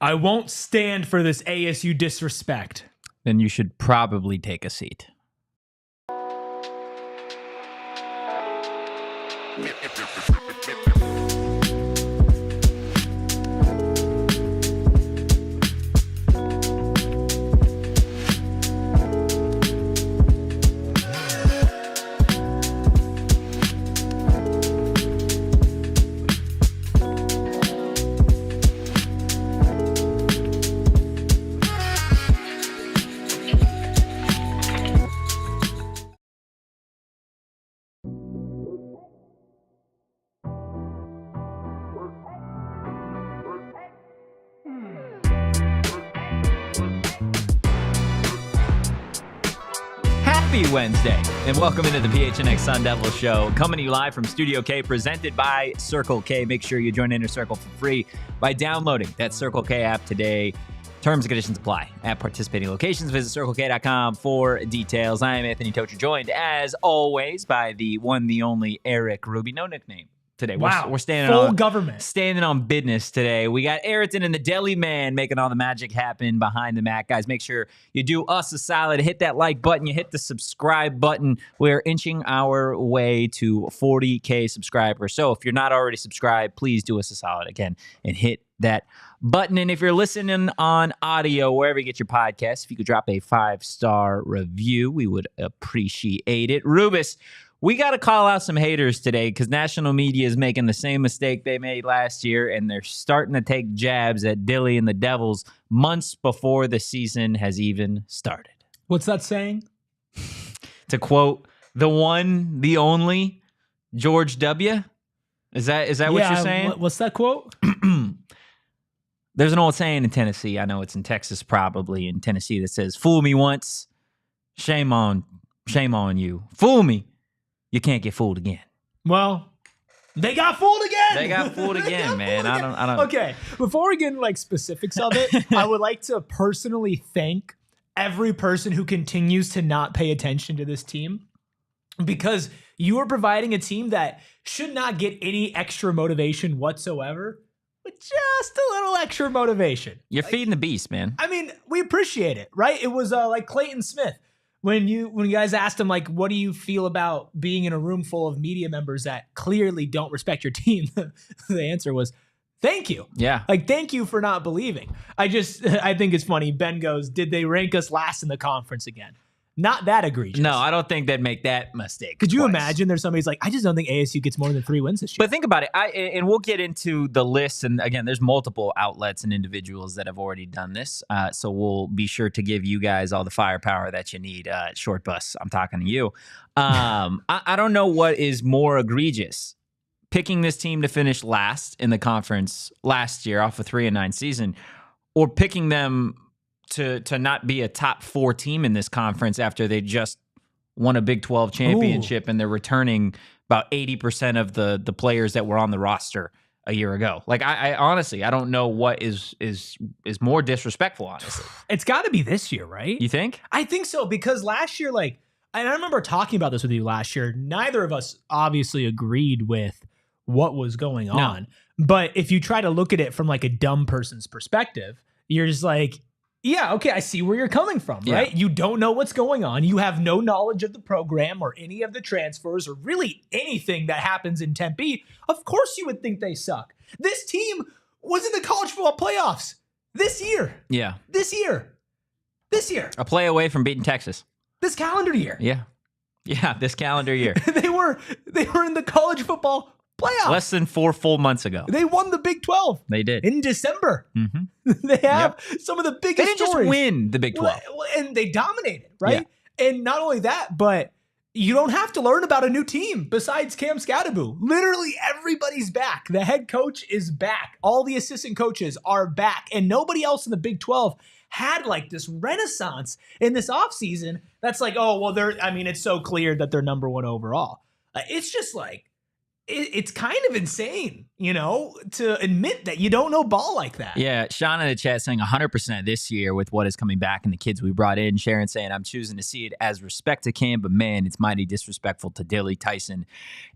I won't stand for this ASU disrespect. Then you should probably take a seat. Happy Wednesday, and welcome into the PHNX Sun Devil show, coming to you live from Studio K, presented by Circle K. Make sure you join Inner Circle for free by downloading that Circle K app today. Terms and conditions apply at participating locations. Visit CircleK.com for details. I am Anthony Totri, joined as always by the one, the only Erik Ruby. No nickname today. Wow. We're standing full on government. Standing on business today. We got Ayrton and the Deli Man making all the magic happen behind the Mac. Guys, make sure you do us a solid. Hit that like button. You hit the subscribe button. We're inching our way to 40K subscribers. So if you're not already subscribed, please do us a solid again and hit that button. And if you're listening on audio, wherever you get your podcasts, if you could drop a 5-star review, we would appreciate it. Rubus, we got to call out some haters today because national media is making the same mistake they made last year, and they're starting to take jabs at Dilly and the Devils months before the season has even started. What's that saying? To quote the one, the only, George W. Is that what you're saying? What's that quote? There's an old saying in Tennessee. I know it's in Texas, probably in Tennessee, that says, "Fool me once, shame on you. Fool me, you can't get fooled again." Well, they got fooled again. They got fooled again, man. I don't. Okay, before we get into like specifics of it, I would like to personally thank every person who continues to not pay attention to this team, because you are providing a team that should not get any extra motivation whatsoever, but just a little extra motivation. You're feeding the beast, man. I mean, we appreciate it, right? It was like Clayton Smith. When you guys asked him, like, what do you feel about being in a room full of media members that clearly don't respect your team? The answer was, thank you. Yeah. Like, thank you for not believing. I think it's funny. Ben goes, did they rank us last in the conference again? Not that egregious. No, I don't think they'd make that mistake. Could you imagine there's somebody's like, I just don't think ASU gets more than 3 wins this year. But think about it. And we'll get into the list. And again, there's multiple outlets and individuals that have already done this. So we'll be sure to give you guys all the firepower that you need. Short bus, I'm talking to you. I don't know what is more egregious. Picking this team to finish last in the conference last year off a 3-9 season, or picking them to not be a top 4 team in this conference after they just won a Big 12 championship. Ooh. And they're returning about 80% of the players that were on the roster a year ago. Like, I honestly, I don't know what is more disrespectful, honestly. It's got to be this year, right? You think? I think so, because last year, like, and I remember talking about this with you last year, neither of us obviously agreed with what was going on. No. But if you try to look at it from like a dumb person's perspective, you're just like, yeah, okay, I see where you're coming from, right? Yeah. You don't know what's going on. You have no knowledge of the program or any of the transfers or really anything that happens in Tempe. Of course you would think they suck. This team was in the college football playoffs this year. Yeah. This year. A play away from beating Texas. This calendar year. Yeah. Yeah, this calendar year. They were in the college football playoffs. Less than 4 full months ago. They won the Big 12. They did. In December. Mm-hmm. They have some of the biggest They didn't stories. just win the Big 12. And they dominated, right? Yeah. And not only that, but you don't have to learn about a new team besides Cam Skattebo. Literally everybody's back. The head coach is back. All the assistant coaches are back. And nobody else in the Big 12 had like this renaissance in this offseason that's like, oh, well, it's so clear that they're number 1 overall. It's just like, it's kind of insane. to admit that you don't know ball like that. Yeah, Sean in the chat saying 100% this year with what is coming back and the kids we brought in. Sharon saying, I'm choosing to see it as respect to Cam, but man, it's mighty disrespectful to Dilly, Tyson,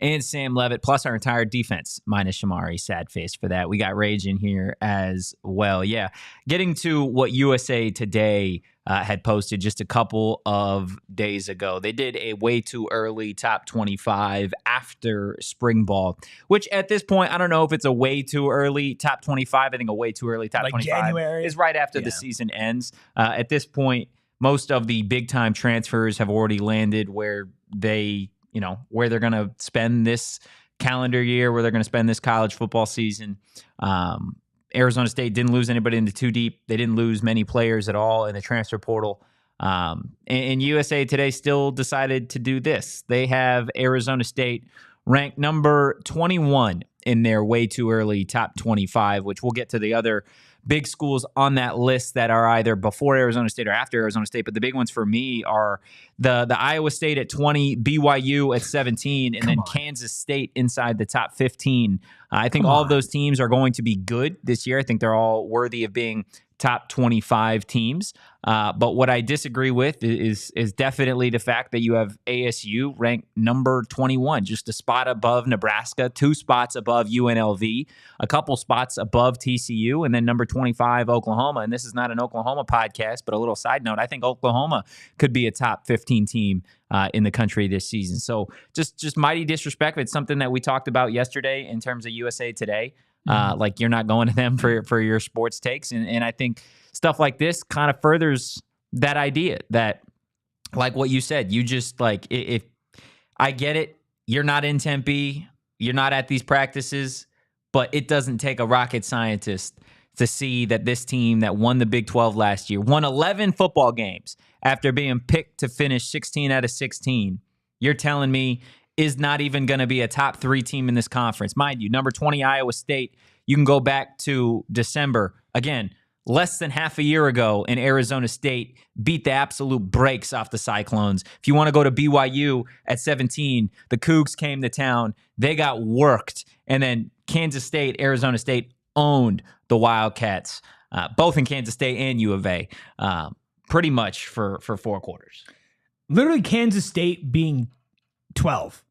and Sam Leavitt, plus our entire defense, minus Shamari. Sad face for that. We got Rage in here as well. Yeah, getting to what USA Today had posted just a couple of days ago. They did a way too early top 25 after spring ball, which at this point, I don't know if it's a way too early top 25. I think a way too early top 25 January is right after the season ends. At this point, most of the big time transfers have already landed where they're going to spend this calendar year, where they're going to spend this college football season. Arizona State didn't lose anybody in the two deep. They didn't lose many players at all in the transfer portal. And USA Today still decided to do this. They have Arizona State ranked number 21 in their way too early top 25, which we'll get to the other big schools on that list that are either before Arizona State or after Arizona State. But the big ones for me are the Iowa State at 20, BYU at 17, and then Kansas State inside the top 15. I think all of those teams are going to be good this year. I think they're all worthy of being top 25 teams. But what I disagree with is definitely the fact that you have ASU ranked number 21, just a spot above Nebraska, 2 spots above UNLV, a couple spots above TCU, and then number 25, Oklahoma. And this is not an Oklahoma podcast, but a little side note, I think Oklahoma could be a top 15 team in the country this season. So just mighty disrespect. It's something that we talked about yesterday in terms of USA Today. Like you're not going to them for your sports takes. And I think stuff like this kind of furthers that idea that, like what you said, you just like, if I get it, you're not in Tempe, you're not at these practices, but it doesn't take a rocket scientist to see that this team that won the Big 12 last year, won 11 football games after being picked to finish 16 out of 16, you're telling me is not even going to be a top 3 team in this conference. Mind you, number 20, Iowa State, you can go back to December. Again, less than half a year ago, and Arizona State beat the absolute brakes off the Cyclones. If you want to go to BYU at 17, the Cougs came to town. They got worked. And then Kansas State, Arizona State owned the Wildcats, both in Kansas State and U of A, pretty much for 4 quarters. Literally Kansas State being 12,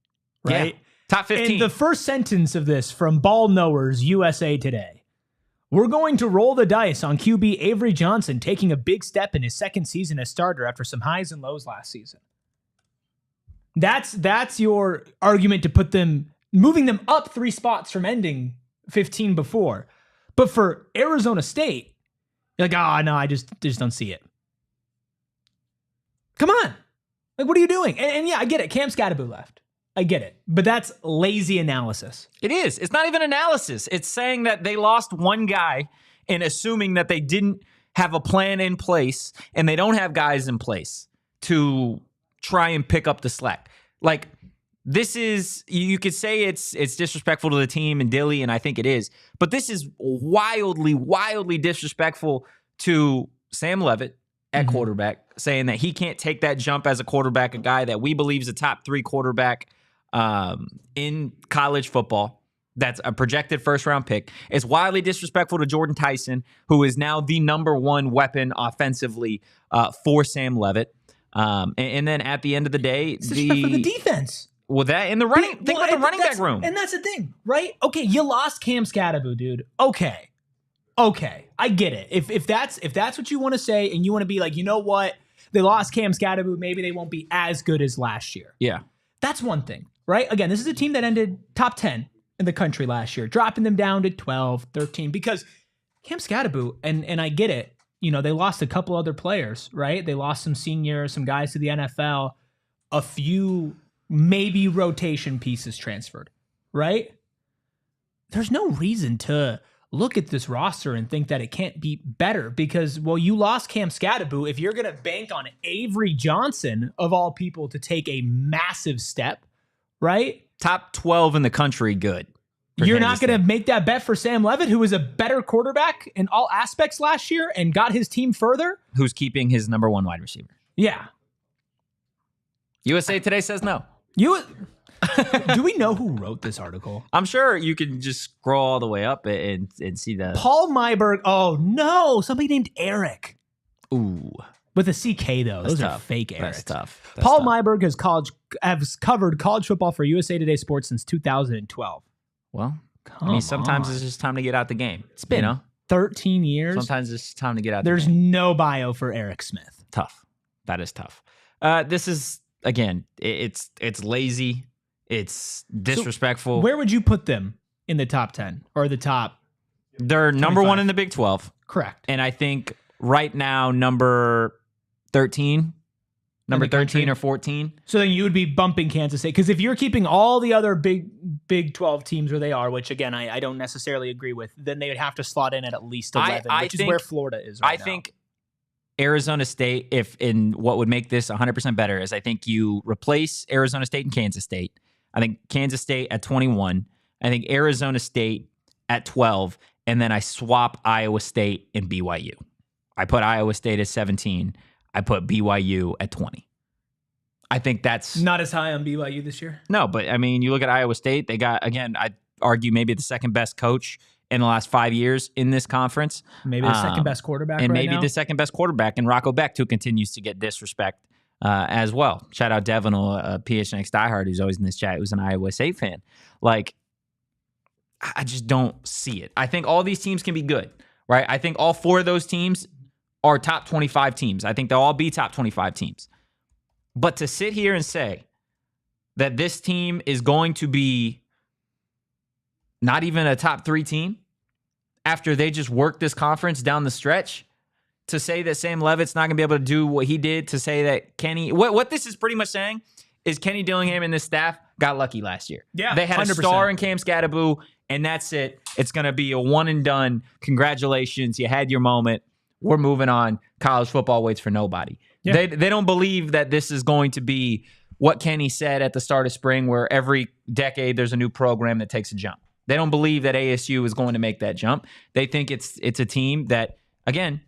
right? Yeah. Top 15. And the first sentence of this from Ball Knowers USA Today. We're going to roll the dice on QB Avery Johnson taking a big step in his second season as starter after some highs and lows last season. That's your argument to put them, moving them up 3 spots from ending 15 before. But for Arizona State, you're like, no, I just don't see it. Come on. Like, what are you doing? And yeah, I get it. Cam Skattebo left. I get it. But that's lazy analysis. It is. It's not even analysis. It's saying that they lost one guy and assuming that they didn't have a plan in place and they don't have guys in place to try and pick up the slack. Like, this is, you could say it's disrespectful to the team and Dilly, and I think it is, but this is wildly, wildly disrespectful to Sam Leavitt at quarterback, saying that he can't take that jump as a quarterback, a guy that we believe is a top 3 quarterback in college football. That's a projected first-round pick. It's wildly disrespectful to Jordyn Tyson, who is now the number 1 weapon offensively for Sam Leavitt. And then at the end of the day, for the defense. Well, that in the running, think about the running back room. And that's the thing, right? Okay, you lost Cam Skattebo, dude. Okay, I get it. If that's what you want to say, and you want to be like, you know what, they lost Cam Skattebo, maybe they won't be as good as last year. Yeah, that's one thing, right? Again, this is a team that ended top 10 in the country last year, dropping them down to 12, 13, because Cam Skattebo, and I get it, they lost a couple other players, right? They lost some seniors, some guys to the NFL, a few maybe rotation pieces transferred, right? There's no reason to look at this roster and think that it can't be better because, well, you lost Cam Skattebo. If you're going to bank on Avery Johnson, of all people, to take a massive step, right? Top 12 in the country, good. You're not going to make that bet for Sam Leavitt, who was a better quarterback in all aspects last year and got his team further? Who's keeping his number 1 wide receiver. Yeah. USA Today says no. Do we know who wrote this article? I'm sure you can just scroll all the way up and see the Paul Myberg. Oh no, somebody named Erik. Ooh, with a CK though. Those tough. are fake Eriks. That's tough. Paul Myberg has covered college football for USA Today Sports since 2012. Well, sometimes it's just time to get out the game. It's been 13 years. Sometimes it's just time to get out. There's no bio for Erik Smith. Tough. That is tough. This is again. It's lazy. It's disrespectful. So where would you put them in the top 10 or the top? They're 25? number 1 in the Big 12. Correct. And I think right now number 13. Number 13 or 14. So then you would be bumping Kansas State. Because if you're keeping all the other Big 12 teams where they are, which again, I don't necessarily agree with, then they would have to slot in at least 11, which is where Florida is right now. I think Arizona State, if in what would make this 100% better, is I think you replace Arizona State and Kansas State. I think Kansas State at 21. I think Arizona State at 12. And then I swap Iowa State and BYU. I put Iowa State at 17. I put BYU at 20. I think that's not as high on BYU this year. No, but I mean, you look at Iowa State, they got, again, I'd argue maybe the second best coach in the last 5 years in this conference. Maybe the second best quarterback and right maybe now. The second best quarterback in Rocco Becht, who continues to get disrespect as well. Shout out Devin, a PHNX diehard who's always in this chat, who's an Iowa State fan. Like, I just don't see it. I think all these teams can be good, right? I think all 4 of those teams are top 25 teams. I think they'll all be top 25 teams. But to sit here and say that this team is going to be not even a top 3 team after they just worked this conference down the stretch, to say that Sam Leavitt's not going to be able to do what he did, to say that Kenny... What this is pretty much saying is Kenny Dillingham and this staff got lucky last year. Yeah, they had 100%. A star in Cam Skattebo, and that's it. It's going to be a one and done. Congratulations. You had your moment. We're moving on. College football waits for nobody. Yeah. They don't believe that this is going to be what Kenny said at the start of spring, where every decade there's a new program that takes a jump. They don't believe that ASU is going to make that jump. They think it's a team that, again,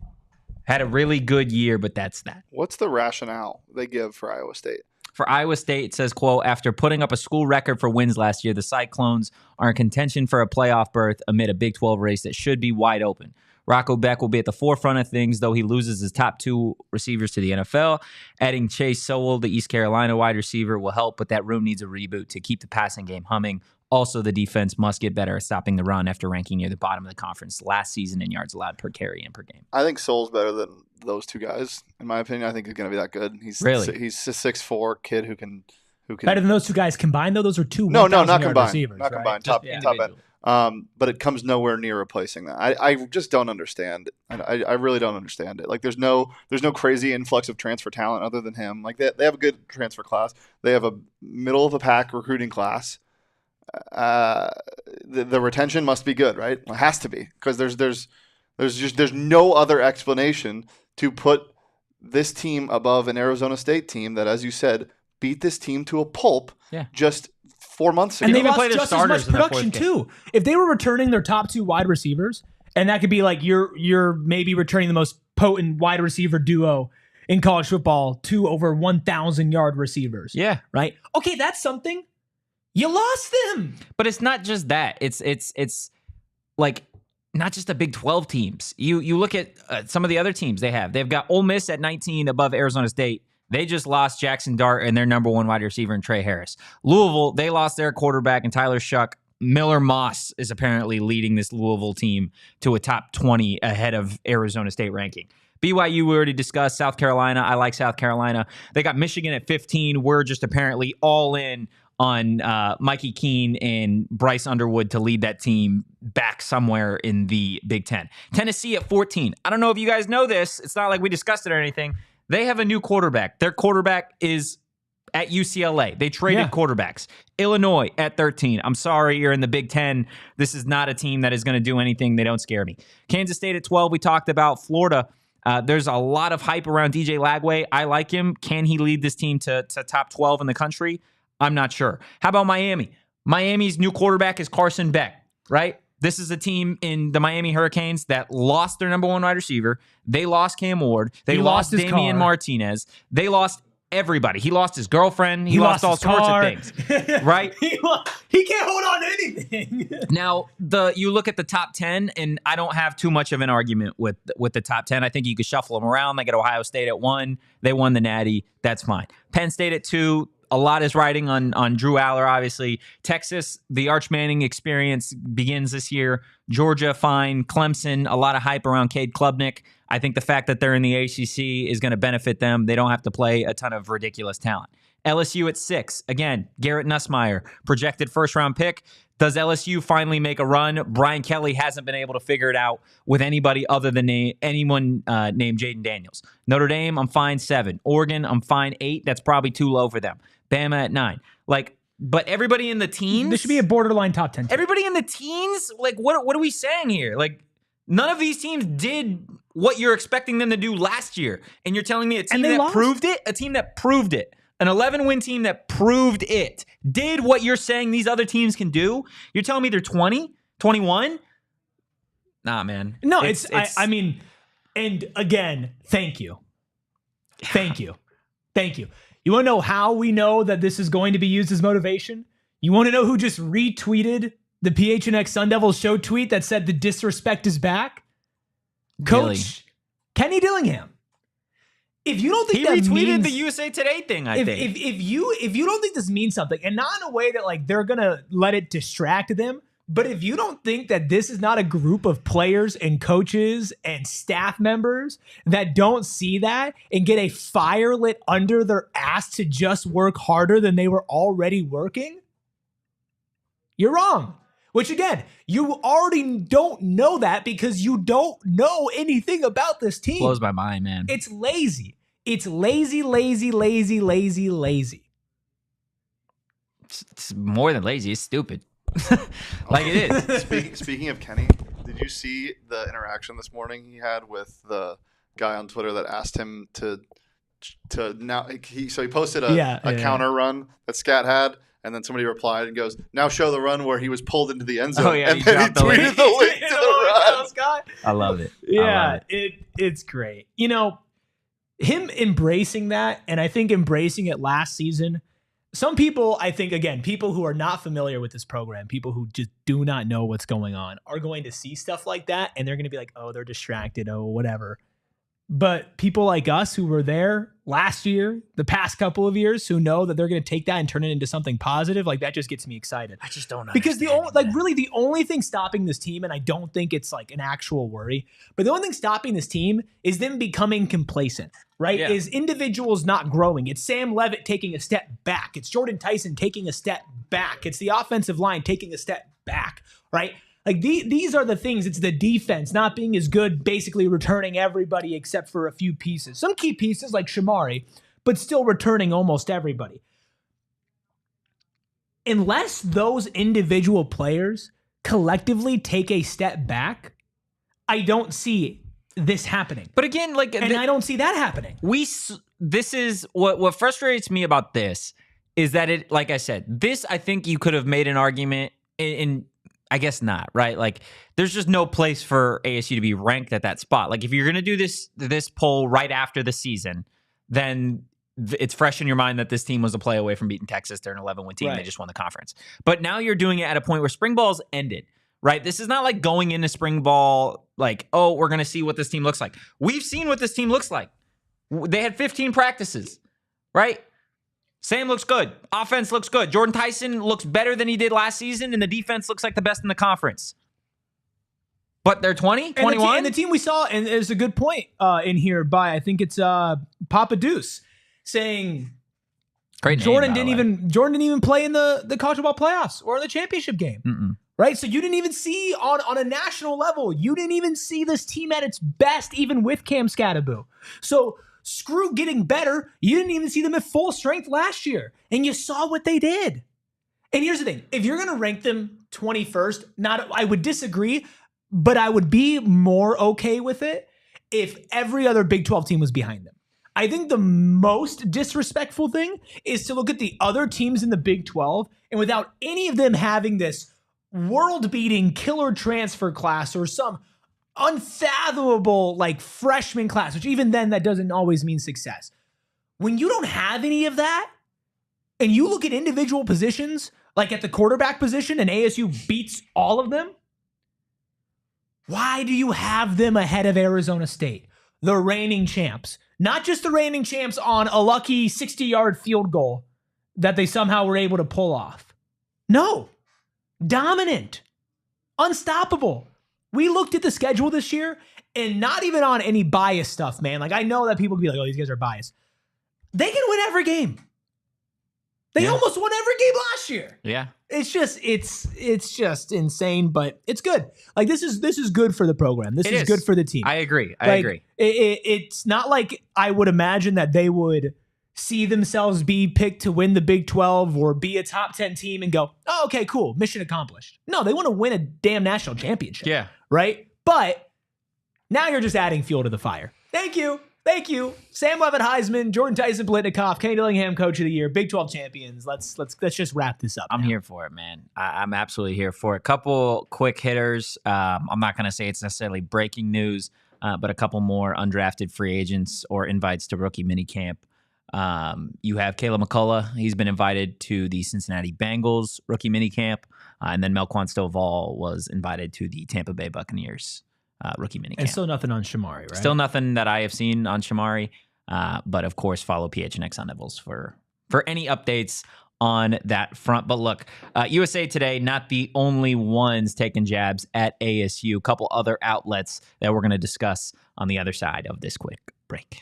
had a really good year, but that's that. What's the rationale they give for Iowa State? For Iowa State, it says, quote, after putting up a school record for wins last year, the Cyclones are in contention for a playoff berth amid a Big 12 race that should be wide open. Rocco Becht will be at the forefront of things, though he loses his top 2 receivers to the NFL. Adding Chase Sowell, the East Carolina wide receiver, will help, but that room needs a reboot to keep the passing game humming. Also, the defense must get better at stopping the run after ranking near the bottom of the conference last season in yards allowed per carry and per game. I think Sowell's better than those 2 guys, in my opinion. I think he's going to be that good. He's a 6'4" kid who can better than those 2 guys combined, though. Those are 2 not combined. receivers, not combined. Right? Top end. But it comes nowhere near replacing that. I just don't understand. I really don't understand it. Like there's no crazy influx of transfer talent other than him. Like they have a good transfer class. They have a middle of the pack recruiting class. The retention must be good, right? It has to be, because there's no other explanation to put this team above an Arizona State team that, as you said, beat this team to a pulp just 4 months ago. And they lost just as much production too. If they were returning their top 2 wide receivers, and that could be like you're maybe returning the most potent wide receiver duo in college football, 2 over 1,000-yard receivers. Yeah. Right? Okay, that's something. You lost them. But it's not just that. It's like not just the Big 12 teams. You look at some of the other teams they have. They've got Ole Miss at 19 above Arizona State. They just lost Jackson Dart and their number 1 wide receiver in Trey Harris. Louisville, they lost their quarterback and Tyler Shuck. Miller Moss is apparently leading this Louisville team to a top 20 ahead of Arizona State ranking. BYU, we already discussed. South Carolina, I like South Carolina. They got Michigan at 15. We're just apparently all in on Mikey Keene and Bryce Underwood to lead that team back somewhere in the Big Ten. Tennessee at 14. I don't know if you guys know this. It's not like we discussed it or anything. They have a new quarterback. Their quarterback is at UCLA. They traded quarterbacks. Illinois at 13. I'm sorry, you're in the Big Ten. This is not a team that is going to do anything. They don't scare me. Kansas State at 12. We talked about Florida. There's a lot of hype around DJ Lagway. I like him. Can he lead this team to top 12 in the country? I'm not sure. How about Miami? Miami's new quarterback is Carson Beck, right? This is a team in the Miami Hurricanes that lost their number 1 wide receiver. They lost Cam Ward. They lost Damian Martinez. They lost everybody. He lost his girlfriend. He lost all his sorts car. of things, right? He can't hold on to anything. Now, you look at the top 10, and I don't have too much of an argument with the top 10. I think you could shuffle them around. They got Ohio State at 1. They won the Natty. That's fine. Penn State at 2. A lot is riding on Drew Aller, obviously. Texas, the Arch Manning experience begins this year. Georgia, fine. Clemson, a lot of hype around Cade Klubnik. I think the fact that they're in the ACC is going to benefit them. They don't have to play a ton of ridiculous talent. LSU at 6. Again, Garrett Nussmeier, projected first-round pick. Does LSU finally make a run? Brian Kelly hasn't been able to figure it out with anybody other than anyone named Jaden Daniels. Notre Dame, I'm fine 7. Oregon, I'm fine 8. That's probably too low for them. Bama at 9. But everybody in the teens, This should be a borderline top 10 team. Everybody in the teens, what are we saying here? None of these teams did what you're expecting them to do last year. And you're telling me a team that proved it? A team that proved it. An 11-win team that proved it. Did what you're saying these other teams can do? You're telling me they're 20? 21? Nah, man. No, I mean, and again, thank you. Thank you. Thank you. You want to know how we know that this is going to be used as motivation? You want to know who just retweeted the PHNX Sun Devils show tweet that said the disrespect is back? Coach Kenny Dillingham. If you don't think he retweeted the USA Today thing, I think. If you don't think this means something, and not in a way that they're gonna let it distract them, but if you don't think that this is not a group of players and coaches and staff members that don't see that and get a fire lit under their ass to just work harder than they were already working, you're wrong. Which again, you already don't know that because you don't know anything about this team. Blows my mind, man. It's lazy. It's lazy, lazy, lazy, lazy, lazy. It's more than lazy. It's stupid. It is. Speaking of Kenny, did you see the interaction this morning he had with the guy on Twitter that asked him to now? He posted a counter run that Scat had, and then somebody replied and goes, "Now show the run where he was pulled into the end zone." Oh, yeah, and then he tweeted the link to the run. I love it. Yeah, it's great. Him embracing that, and I think embracing it last season. Some people, I think, again, people who are not familiar with this program, people who just do not know what's going on, are going to see stuff like that, and they're going to be like, oh, they're distracted, oh, whatever. But people like us who were there last year, the past couple of years, who know that they're going to take that and turn it into something positive, that just gets me excited. I just don't know. Because the only thing stopping this team, and I don't think it's an actual worry, but the only thing stopping this team is them becoming complacent, right? Yeah. Is individuals not growing. It's Sam Leavitt taking a step back. It's Jordyn Tyson taking a step back. It's the offensive line taking a step back, right? These are the things. It's the defense not being as good, basically returning everybody except for a few pieces. Some key pieces like Shamari, but still returning almost everybody. Unless those individual players collectively take a step back, I don't see this happening. But again, I don't see that happening. This is what frustrates me about this is that it, like I said, this I think you could have made an argument in I guess not, right? There's just no place for ASU to be ranked at that spot. If you're going to do this poll right after the season, then it's fresh in your mind that this team was a play away from beating Texas. They're an 11-win team. Right. They just won the conference. But now you're doing it at a point where spring ball's ended, right? This is not like going into spring ball oh, we're going to see what this team looks like. We've seen what this team looks like. They had 15 practices, right? Sam looks good. Offense looks good. Jordyn Tyson looks better than he did last season, and the defense looks like the best in the conference. But they're 20, 21? And the team we saw, and there's a good point in here by, I think it's Papa Deuce, saying great Jordyn name, didn't even play in the college football playoffs or in the championship game. Mm-mm. Right? So you didn't even see on a national level, you didn't even see this team at its best, even with Cam Skattebo. So screw getting better. You didn't even see them at full strength last year. And you saw what they did. And here's the thing. If you're going to rank them 21st, I would disagree, but I would be more okay with it if every other Big 12 team was behind them. I think the most disrespectful thing is to look at the other teams in the Big 12 and without any of them having this world-beating killer transfer class or some unfathomable freshman class, which even then that doesn't always mean success. when you don't have any of that, and you look at individual positions, like at the quarterback position, and ASU beats all of them, why do you have them ahead of Arizona State, the reigning champs? Not just the reigning champs on a lucky 60-yard field goal that they somehow were able to pull off. No. Dominant. Unstoppable. We looked at the schedule this year, and not even on any bias stuff, man. Like, I know that people can be like, oh, these guys are biased. They can win every game. They almost won every game last year. Yeah. It's just insane, but it's good. Like, this is good for the program. This is good for the team. I agree. I agree. It's not like I would imagine that they would see themselves be picked to win the Big 12 or be a top 10 team and go, oh, okay, cool, mission accomplished. No, they want to win a damn national championship. Yeah. Right? But now you're just adding fuel to the fire. Thank you. Thank you. Sam Leavitt, Heisman, Jordyn Tyson, Blitnikoff, Kenny Dillingham, Coach of the Year, Big 12 champions. Let's just wrap this up. I'm here for it, man. I'm absolutely here for it. Couple quick hitters. I'm not going to say it's necessarily breaking news, but a couple more undrafted free agents or invites to rookie minicamp. You have Caleb McCullough. He's been invited to the Cincinnati Bengals rookie minicamp. And then Melquan Stovall was invited to the Tampa Bay Buccaneers rookie minicamp. And still nothing on Shamari, right? Still nothing that I have seen on Shamari. But of course, follow PHNX Sun Devils for any updates on that front. But look, USA Today, not the only ones taking jabs at ASU. A couple other outlets that we're going to discuss on the other side of this quick break.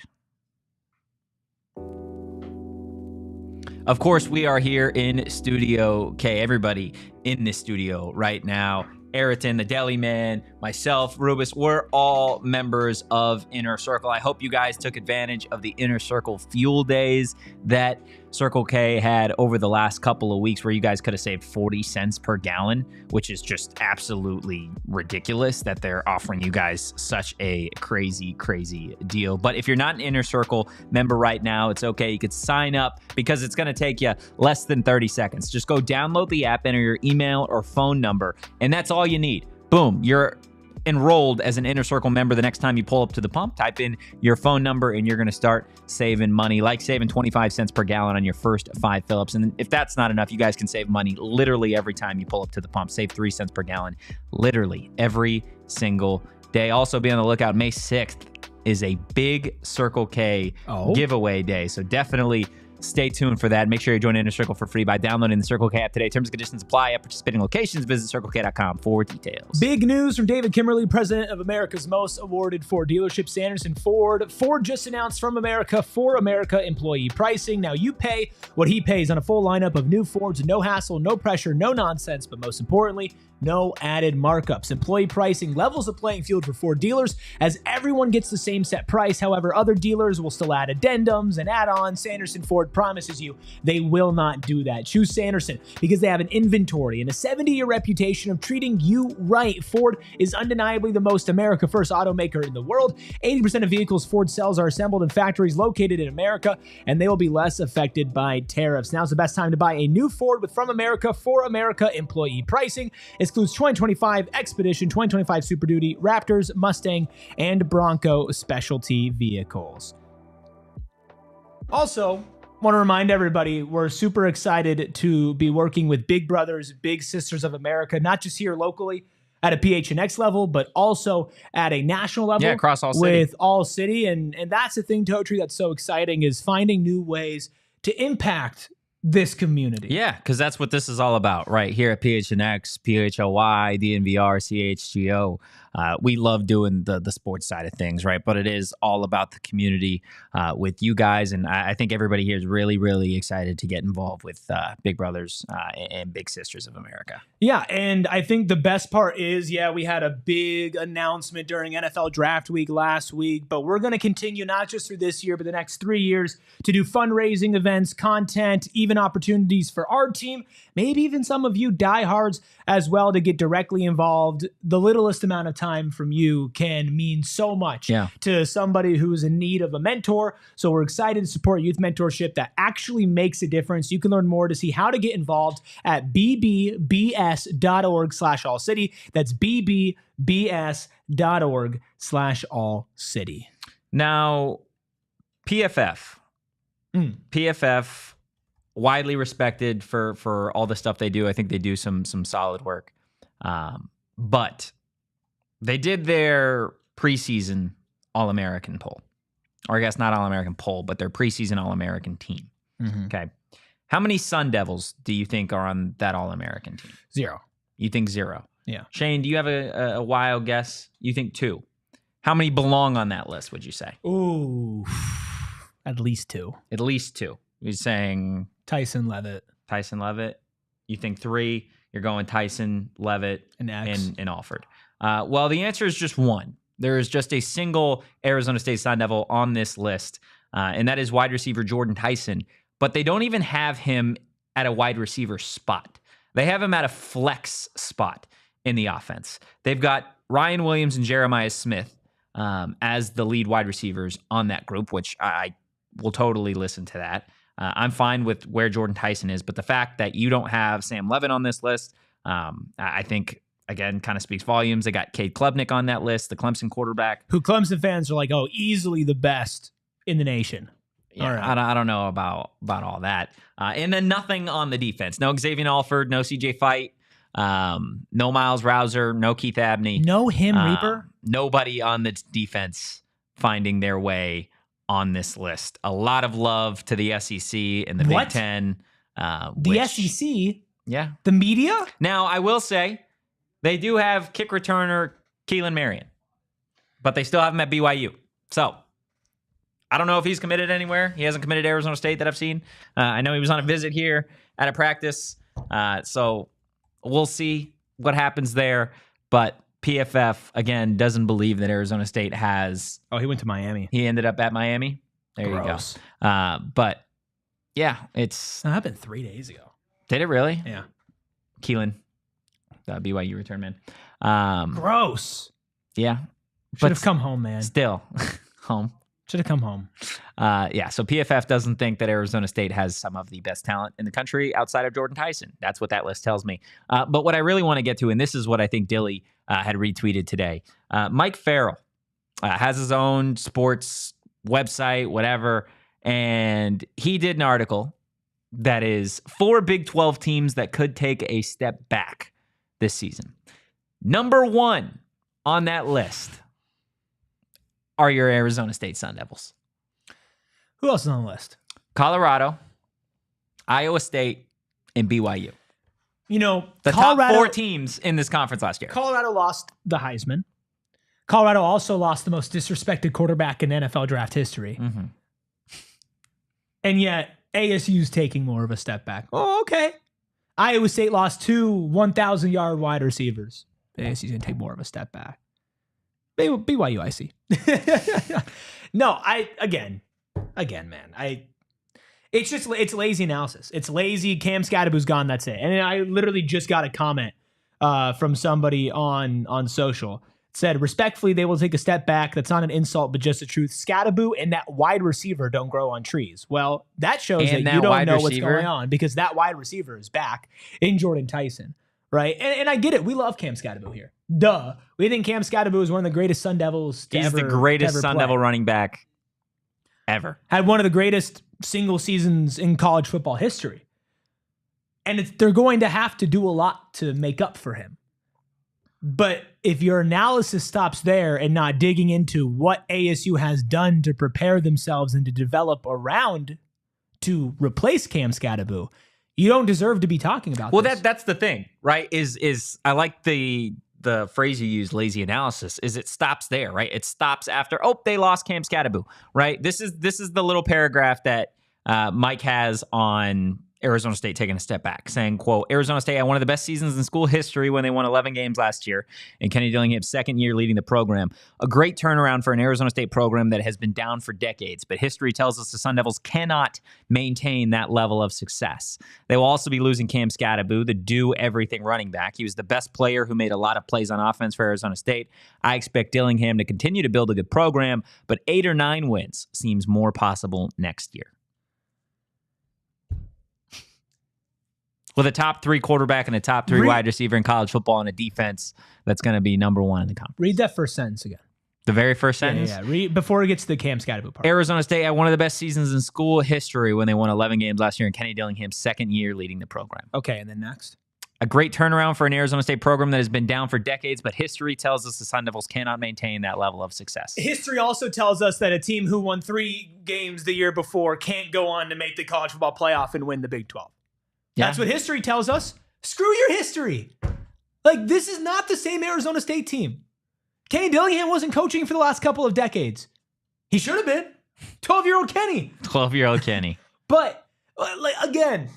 Of course, we are here in Studio K. Everybody in this studio right now. Ayrton, the Deli Man, myself, Rubus, we're all members of Inner Circle. I hope you guys took advantage of the Inner Circle Fuel Days that Circle K had over the last couple of weeks, where you guys could have saved 40 cents per gallon, which is just absolutely ridiculous that they're offering you guys such a crazy, crazy deal. But if you're not an Inner Circle member right now, it's okay. You could sign up because it's going to take you less than 30 seconds. Just go download the app, enter your email or phone number, and that's all you need. Boom, you're enrolled as an Inner Circle member. The next time you pull up to the pump, type in your phone number and you're going to start saving money, like saving 25 cents per gallon on your first 5 fill-ups. And if that's not enough, you guys can save money literally every time you pull up to the pump. Save 3 cents per gallon literally every single day. Also, be on the lookout. May 6th is a big Circle K giveaway day. So definitely stay tuned for that. Make sure you join Inner Circle for free by downloading the Circle K app today. Terms and conditions apply at participating locations. Visit CircleK.com for details. Big news from David Kimberly, president of America's most awarded Ford dealership, Sanderson Ford. Ford just announced From America for America employee pricing. Now you pay what he pays on a full lineup of new Fords. No hassle, no pressure, no nonsense, but most importantly, no added markups. Employee pricing levels the playing field for Ford dealers as everyone gets the same set price. However, other dealers will still add addendums and add-ons. Sanderson Ford promises you they will not do that. Choose Sanderson because they have an inventory and a 70-year reputation of treating you right. Ford is undeniably the most America-first automaker in the world. 80% of vehicles Ford sells are assembled in factories located in America, and they will be less affected by tariffs. Now's the best time to buy a new Ford with From America for America employee pricing. Excludes 2025 Expedition, 2025 Super Duty, Raptors, Mustang, and Bronco specialty vehicles. Also, want to remind everybody, we're super excited to be working with Big Brothers, Big Sisters of America, not just here locally at a PHNX level, but also at a national level. Yeah, across ALLCITY. With ALLCITY. And that's the thing, Totri, that's so exciting, is finding new ways to impact this community. Yeah, because that's what this is all about right here at PHNX, PHLY, DNVR, CHGO. We love doing the sports side of things, right? But it is all about the community with you guys. And I think everybody here is really, really excited to get involved with Big Brothers and Big Sisters of America. Yeah, and I think the best part is, we had a big announcement during NFL Draft Week last week, but we're going to continue not just through this year, but the next 3 years to do fundraising events, content, even opportunities for our team, maybe even some of you diehards as well to get directly involved. The littlest amount of time from you can mean so much to somebody who is in need of a mentor. So we're excited to support youth mentorship that actually makes a difference. You can learn more to see how to get involved at bbbs.org/ALLCITY. That's bbbs.org/ALLCITY. Now, PFF, PFF, widely respected for all the stuff they do. I think they do some solid work. But they did their preseason All-American poll. Or I guess not All-American poll, but their preseason All-American team. Okay. How many Sun Devils do you think are on that All-American team? 0. You think 0? Yeah. Shane, do you have a wild guess? You think 2? How many belong on that list, would you say? Ooh. At least 2. At least 2. You're saying Tyson, Leavitt. Tyson, Leavitt. You think 3. You're going Tyson, Leavitt, and X. and Alford. Well, the answer is just 1. There is just a single Arizona State Sun Devil on this list, and that is wide receiver Jordyn Tyson. But they don't even have him at a wide receiver spot. They have him at a flex spot in the offense. They've got Ryan Williams and Jeremiah Smith as the lead wide receivers on that group, which I will totally listen to that. I'm fine with where Jordyn Tyson is, but the fact that you don't have Sam Leavitt on this list, I think, again, kind of speaks volumes. They got Cade Klubnik on that list, the Clemson quarterback. Who Clemson fans are like, oh, easily the best in the nation. Yeah, right. I don't know about all that. And then nothing on the defense. No Xavier Alford, no CJ Fight, no Miles Rouser, no Keith Abney. No him, Reaper? Nobody on the defense finding their way on this list. A lot of love to the SEC and the Big Ten. The SEC? Yeah. The media? Now, I will say, they do have kick returner Keelan Marion, but they still have him at BYU. So, I don't know if he's committed anywhere. He hasn't committed to Arizona State that I've seen. I know he was on a visit here at a practice. So, we'll see what happens there. But PFF, again, doesn't believe that Arizona State has... Oh, he went to Miami. He ended up at Miami. There Gross. You go. But, yeah, it's... That happened 3 days ago. Did it really? Yeah. Keelan, the BYU return man. Gross. Yeah. Should have come home, man. Still, home. Should have come home. Yeah, so PFF doesn't think that Arizona State has some of the best talent in the country outside of Jordyn Tyson. That's what that list tells me. But what I really want to get to, and this is what I think Dilly had retweeted today, Mike Farrell has his own sports website, whatever, and he did an article that is 4 Big 12 teams that could take a step back this season. Number 1 on that list are your Arizona State Sun Devils. Who else is on the list? Colorado, Iowa State, and BYU. You know, the top 4 teams in this conference last year. Colorado lost the Heisman. Colorado also lost the most disrespected quarterback in NFL draft history. Mm-hmm. And yet, ASU's taking more of a step back. Oh, okay. Iowa State lost 2 1,000-yard wide receivers. ASU's going to take more of a step back. BYU, I see. No, again, man. It's lazy analysis. It's lazy. Cam Skattebo's gone. That's it. And I literally just got a comment from somebody on social. It said, respectfully, they will take a step back. That's not an insult, but just the truth. Skattebo and that wide receiver don't grow on trees. Well, that shows that you don't know what's going on, because that wide receiver is back in Jordyn Tyson. Right. And I get it. We love Cam Skattebo here. Duh. We think Cam Skattebo is one of the greatest Sun Devils to ever. He's the greatest Sun Devil running back ever. Had one of the greatest single seasons in college football history. And they're going to have to do a lot to make up for him. But if your analysis stops there and not digging into what ASU has done to prepare themselves and to develop around to replace Cam Skattebo, you don't deserve to be talking about this. Well, that's the thing, right? Is I like the phrase you use, lazy analysis, is it stops there, right? It stops after, they lost Cam Skattebo, right? This is the little paragraph that Mike has on Arizona State taking a step back, saying, quote, Arizona State had one of the best seasons in school history when they won 11 games last year, and Kenny Dillingham's second year leading the program. A great turnaround for an Arizona State program that has been down for decades, but history tells us the Sun Devils cannot maintain that level of success. They will also be losing Cam Skattebo, the do-everything running back. He was the best player who made a lot of plays on offense for Arizona State. I expect Dillingham to continue to build a good program, but 8 or 9 wins seems more possible next year. With a top 3 quarterback and a top 3 wide receiver in college football and a defense that's going to be number 1 in the conference. Read that first sentence again. The very first sentence? Yeah. Before it gets to the Cam Skattebo part. Arizona State had one of the best seasons in school history when they won 11 games last year in Kenny Dillingham's second year leading the program. Okay, and then next. A great turnaround for an Arizona State program that has been down for decades, but history tells us the Sun Devils cannot maintain that level of success. History also tells us that a team who won 3 games the year before can't go on to make the college football playoff and win the Big 12. Yeah. That's what history tells us. Screw your history. Like, this is not the same Arizona State team. Kenny Dillingham wasn't coaching for the last couple of decades. He should have been. 12-year-old Kenny. 12-year-old Kenny. But, like, again,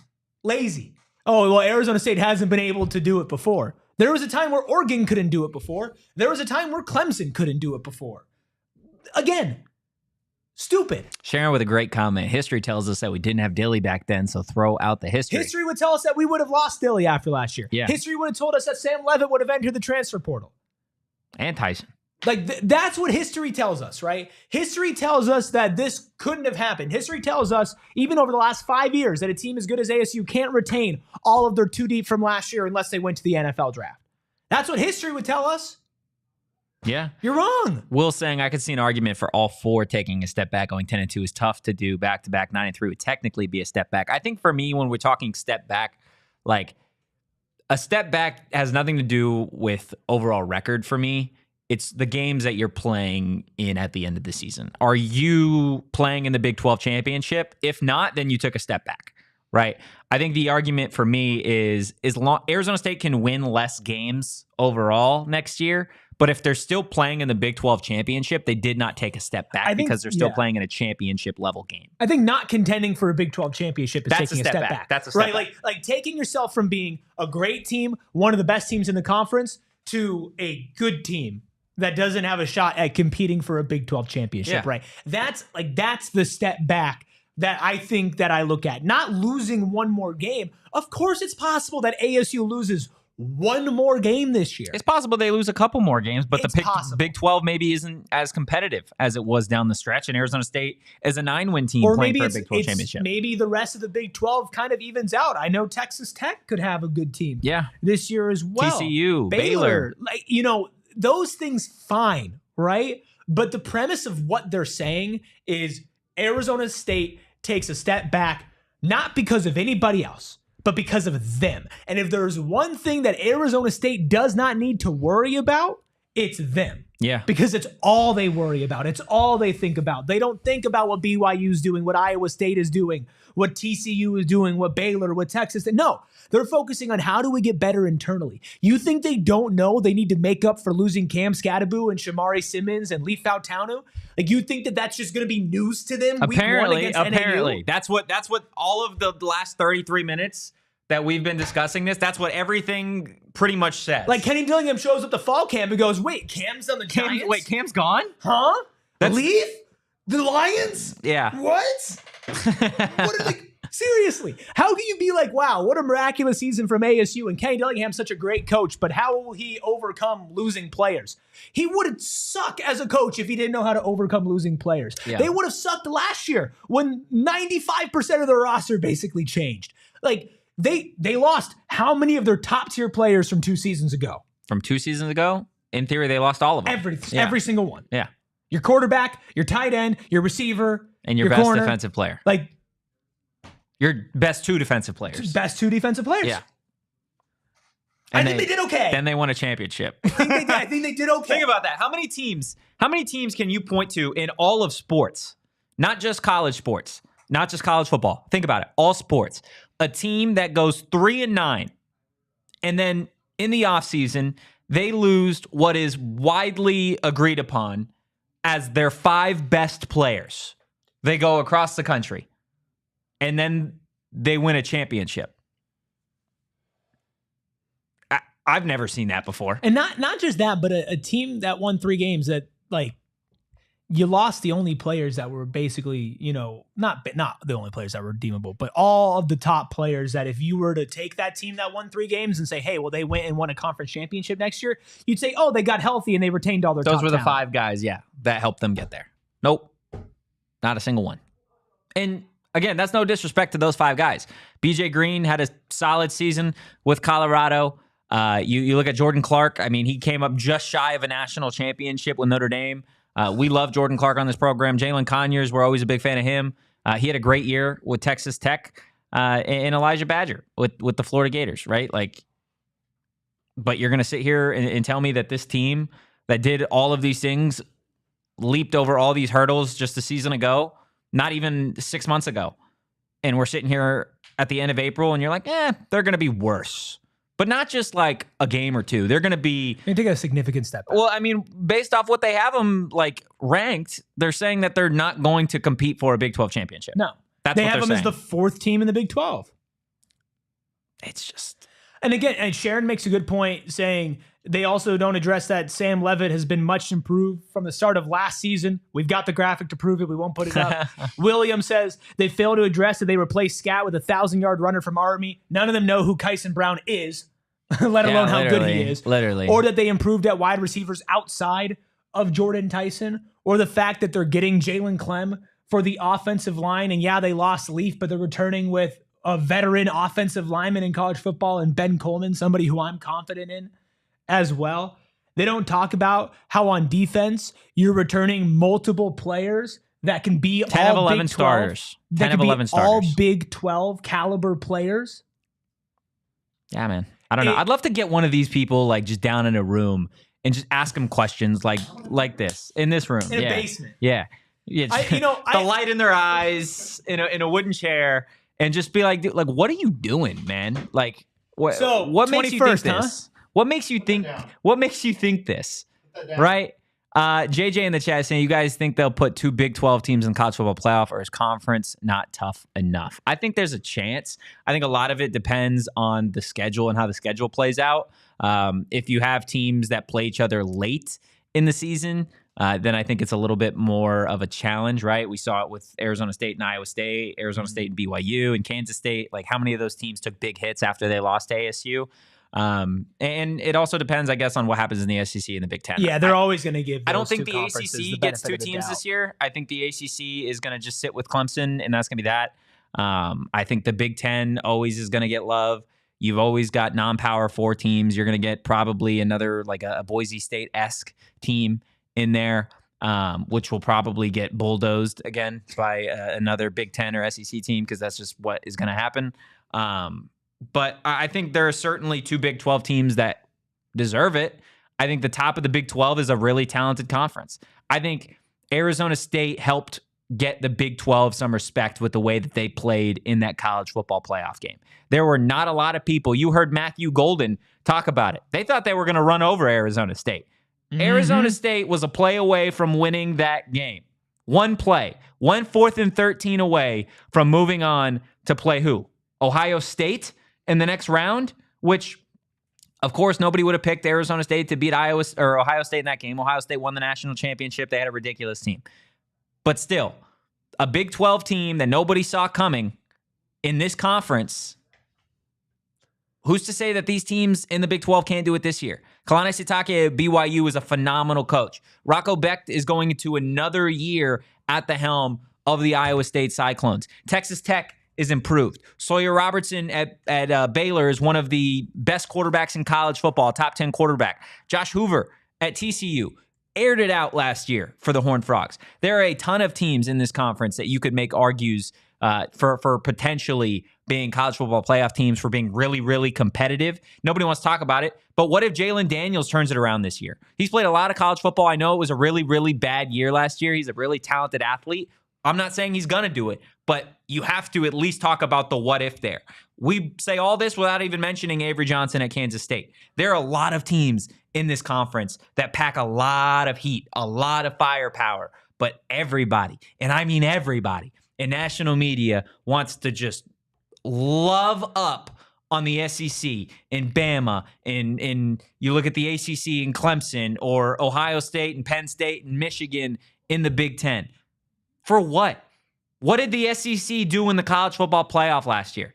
lazy. Oh, well, Arizona State hasn't been able to do it before. There was a time where Oregon couldn't do it before. There was a time where Clemson couldn't do it before. Again, stupid. Sharon with a great comment. History tells us that we didn't have Dilly back then, so throw out the history. History would tell us that we would have lost Dilly after last year. Yeah. History would have told us that Sam Leavitt would have entered the transfer portal. And Tyson. Like, that's what history tells us, right? History tells us that this couldn't have happened. History tells us, even over the last 5 years, that a team as good as ASU can't retain all of their 2 deep from last year unless they went to the NFL draft. That's what history would tell us. Yeah. You're wrong. Will saying, I could see an argument for all 4 taking a step back. Going 10-2 is tough to do. Back-to-back 9-3 would technically be a step back. I think for me, when we're talking step back, like, a step back has nothing to do with overall record for me. It's the games that you're playing in at the end of the season. Are you playing in the Big 12 championship? If not, then you took a step back, right? I think the argument for me is Arizona State can win less games overall next year, but if they're still playing in the Big 12 championship, they did not take a step back because they're still playing in a championship level game. I think not contending for a Big 12 championship is taking a step back. That's a step back. Like taking yourself from being a great team, one of the best teams in the conference, to a good team that doesn't have a shot at competing for a Big 12 championship, right? That's the step back that I think that I look at. Not losing one more game. Of course, it's possible that ASU loses one more game this year. It's possible they lose a couple more games, but the Big 12 maybe isn't as competitive as it was down the stretch, and Arizona State is a 9-win team playing for a Big 12 championship. Maybe the rest of the Big 12 kind of evens out. I know Texas Tech could have a good team this year as well. TCU, Baylor. Like, those things, fine, right? But the premise of what they're saying is Arizona State takes a step back, not because of anybody else, but because of them. And if there's one thing that Arizona State does not need to worry about, it's them. Yeah. Because it's all they worry about. It's all they think about. They don't think about what BYU is doing, what Iowa State is doing, what TCU is doing, what Baylor, what Texas. No, they're focusing on how do we get better internally. You think they don't know they need to make up for losing Cam Skattebo and Shamari Simmons and Leaf Fautanu? Like, you think that that's just going to be news to them? Apparently. That's what all of the last 33 minutes that we've been discussing this, that's what everything pretty much says. Like, Kenny Dillingham shows up to fall camp and goes, wait, Cam's on the Giants? Wait, Cam's gone? Huh? Leaf? The Lions? Yeah. What? Seriously, how can you be like, wow, what a miraculous season from ASU, and Kenny Dillingham's such a great coach, but how will he overcome losing players? He would suck as a coach if he didn't know how to overcome losing players. Yeah. They would have sucked last year when 95% of their roster basically changed. Like, they lost how many of their top tier players from 2 seasons ago? From 2 seasons ago? In theory, they lost all of them. Every single one. Yeah. Your quarterback, your tight end, your receiver, and your best corner, defensive player. Like, your best 2 defensive players. Best 2 defensive players. Yeah. I think they did okay. Then they won a championship. I think they did okay. Think about that. How many teams can you point to in all of sports? Not just college sports, not just college football. Think about it. All sports. A team that goes 3-9, and then in the offseason, they lose what is widely agreed upon as their 5 best players. They go across the country, and then they win a championship. I've never seen that before. And not just that, but a team that won 3 games that, like, you lost the only players that were basically, not the only players that were redeemable, but all of the top players that if you were to take that team that won 3 games and say, hey, well, they went and won a conference championship next year, you'd say, oh, they got healthy and they retained all their top Those were the talent. 5 guys, that helped them get there. Nope. Not a single one. And again, that's no disrespect to those 5 guys. BJ Green had a solid season with Colorado. You look at Jordan Clark. I mean, he came up just shy of a national championship with Notre Dame. We love Jordan Clark on this program. Jalen Conyers, we're always a big fan of him. He had a great year with Texas Tech, and Elijah Badger with the Florida Gators, right? Like, but you're going to sit here and tell me that this team that did all of these things leaped over all these hurdles just a season ago, not even 6 months ago, and we're sitting here at the end of April, and you're like, they're going to be worse. But not just like a game or two. They're going to be... They take a significant step back. Well, I mean, based off what they have them like ranked, they're saying that they're not going to compete for a Big 12 championship. No. That's they what have them saying. as the 4th team in the Big 12. It's just... And again, and Sharon makes a good point saying they also don't address that Sam Leavitt has been much improved from the start of last season. We've got the graphic to prove it. We won't put it up. William says they fail to address that they replaced Scat with a 1,000-yard runner from Army. None of them know who Kyson Brown is, let alone how good he is. Literally. Or that they improved at wide receivers outside of Jordyn Tyson. Or the fact that they're getting Jalen Clem for the offensive line. And yeah, they lost Leaf, but they're returning with a veteran offensive lineman in college football and Ben Coleman, somebody who I'm confident in as well. They don't talk about how on defense you're returning multiple players that can be 10 all of 11 Big 12, starters. that 10 can of 11 be starters. all Big 12 caliber players. Yeah, man. I don't know. I'd love to get one of these people like just down in a room and just ask them questions like this in this room. In a basement. Yeah. The light in their eyes in a wooden chair and just be like, dude, like, what are you doing, man? Like, what makes you think this? What makes you think? What makes you think this? Right? JJ in the chat saying, you guys think they'll put 2 Big 12 teams in college football playoff, or is conference not tough enough? I think there's a chance. I think a lot of it depends on the schedule and how the schedule plays out. If you have teams that play each other late in the season, then I think it's a little bit more of a challenge, right? We saw it with Arizona State and Iowa State, Arizona State and BYU, and Kansas State. Like, how many of those teams took big hits after they lost to ASU? And it also depends, I guess, on what happens in the SEC and the Big Ten. Yeah, they're always going to give. I don't think the ACC gets 2 teams this year. I think the ACC is going to just sit with Clemson, and that's going to be that. I think the Big Ten always is going to get love. You've always got non-power 4 teams. You're going to get probably another like a Boise State-esque team in there, which will probably get bulldozed again by another Big Ten or SEC team, because that's just what is going to happen. But I think there are certainly 2 Big 12 teams that deserve it. I think the top of the Big 12 is a really talented conference. I think Arizona State helped get the Big 12 some respect with the way that they played in that college football playoff game. There were not a lot of people. You heard Matthew Golden talk about it. They thought they were going to run over Arizona State. Mm-hmm. Arizona State was a play away from winning that game. One play, 4th and 13 away from moving on to play who? Ohio State in the next round, which, of course, nobody would have picked Arizona State to beat Ohio State in that game. Ohio State won the national championship. They had a ridiculous team. But still, a Big 12 team that nobody saw coming in this conference. Who's to say that these teams in the Big 12 can't do it this year? Kalani Sitake at BYU is a phenomenal coach. Rocco Becht is going into another year at the helm of the Iowa State Cyclones. Texas Tech is improved. Sawyer Robertson at Baylor is one of the best quarterbacks in college football, top 10 quarterback. Josh Hoover at TCU aired it out last year for the Horned Frogs. There are a ton of teams in this conference that you could make argues for potentially being college football playoff teams, for being really, really competitive. Nobody wants to talk about it. But what if Jalen Daniels turns it around this year? He's played a lot of college football. I know it was a really, really bad year last year. He's a really talented athlete. I'm not saying he's going to do it, but you have to at least talk about the what if there. We say all this without even mentioning Avery Johnson at Kansas State. There are a lot of teams in this conference that pack a lot of heat, a lot of firepower, but everybody, and I mean everybody, in national media wants to just love up on the SEC and Bama, and you look at the ACC and Clemson, or Ohio State and Penn State and Michigan in the Big Ten. For what? What did the SEC do in the college football playoff last year?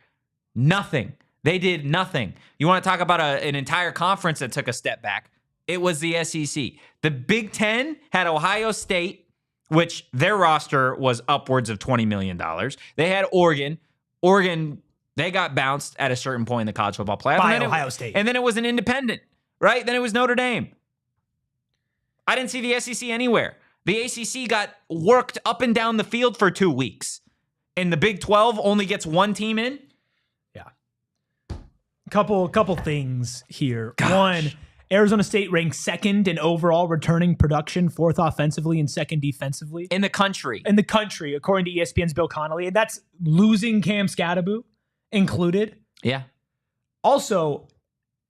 Nothing. They did nothing. You want to talk about an entire conference that took a step back? It was the SEC. The Big Ten had Ohio State, which their roster was upwards of $20 million. They had Oregon. They got bounced at a certain point in the college football playoff. By Ohio State. And then it was an independent, right? Then it was Notre Dame. I didn't see the SEC anywhere. The ACC got worked up and down the field for 2 weeks. And the Big 12 only gets one team in? Yeah. Couple things here. Gosh. One, Arizona State ranks second in overall returning production, fourth offensively and second defensively. In the country. In the country, according to ESPN's Bill Connolly. And that's losing Cam Skattebo included. Yeah. Also,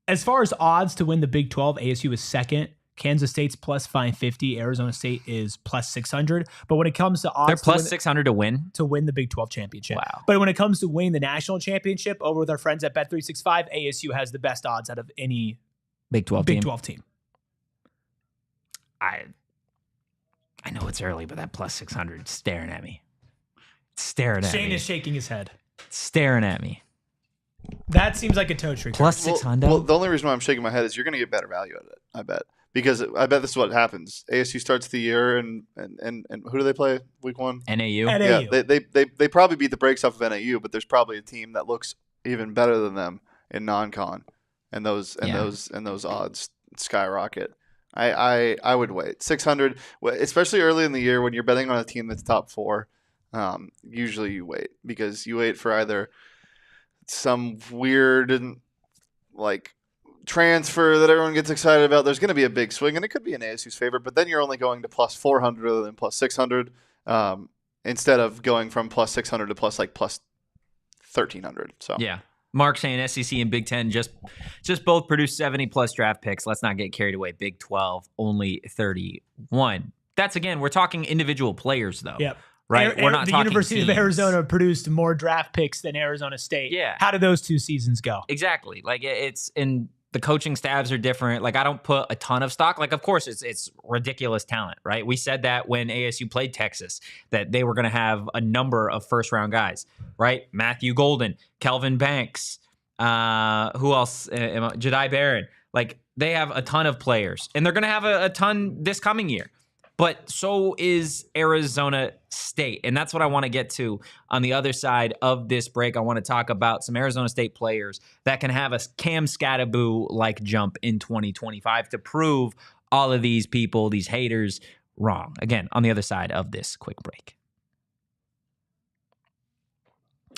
as far as odds to win the Big 12, ASU is second. Kansas State's plus 550. Arizona State is plus 600. But when it comes to odds, they're plus 600 to win the Big 12 championship. Wow. But when it comes to winning the national championship, over with our friends at Bet365, ASU has the best odds out of any Big 12 team. I know it's early, but that plus 600 is staring at me. It's staring at me. Shane is shaking his head. It's staring at me. That seems like a Totri. Plus 600. Well, the only reason why I'm shaking my head is you're going to get better value out of it, I bet. Because I bet this is what happens. ASU starts the year, and who do they play week one? NAU. Yeah, they probably beat the brakes off of NAU, but there's probably a team that looks even better than them in non-con, and those odds skyrocket. I would wait 600, especially early in the year when you're betting on a team that's top 4. Usually you wait because you wait for either some weird like transfer that everyone gets excited about. There's going to be a big swing, and it could be in ASU's favor, but then you're only going to plus 400 rather than plus 600, instead of going from plus 600 to plus 1,300. So yeah, Mark saying SEC and Big 10 just both produce 70+ draft picks. Let's not get carried away. Big 12 only 31. That's, again, we're talking individual players though. Yep. Right? We're not the talking University teams. of Arizona produced more draft picks than Arizona State. Yeah. How did those 2 seasons go? Exactly. Like it's in the coaching staffs are different. Like I don't put a ton of stock. Like of course it's ridiculous talent, right? We said that when ASU played Texas that they were going to have a number of first round guys, right? Matthew Golden, Kelvin Banks, who else? Jedi Barron. Like they have a ton of players, and they're going to have a ton this coming year. But so is Arizona State. And that's what I want to get to on the other side of this break. I want to talk about some Arizona State players that can have a Cam Skattebo-like jump in 2025 to prove all of these people, these haters, wrong. Again, on the other side of this quick break.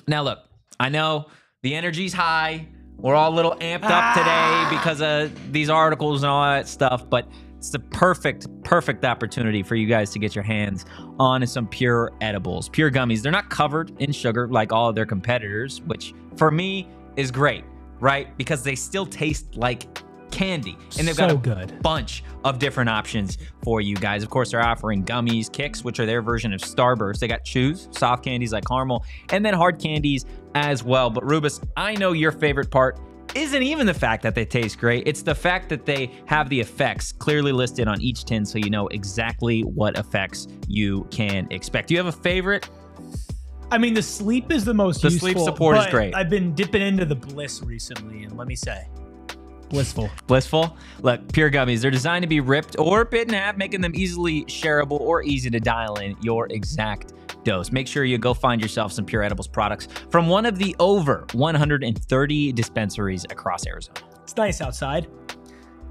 Now, look, I know the energy's high. We're all a little amped up today because of these articles and all that stuff, but it's the perfect opportunity for you guys to get your hands on some pure edibles, pure gummies. They're not covered in sugar like all of their competitors, which for me is great, right? Because they still taste like candy, and they've got a bunch of different options for you guys. Of course, they're offering gummies, kicks, which are their version of Starburst. They got chews, soft candies like caramel, and then hard candies as well. But Rubus, I know your favorite part isn't even the fact that they taste great. It's the fact that they have the effects clearly listed on each tin so you know exactly what effects you can expect. Do you have a favorite? I mean, the sleep is the most useful. The sleep support is great. I've been dipping into the Bliss recently, and let me say, blissful. Blissful? Look, pure gummies. They're designed to be ripped or bit in half, making them easily shareable or easy to dial in your exact dose. Make sure you go find yourself some Pure Edibles products from one of the over 130 dispensaries across Arizona. It's nice outside,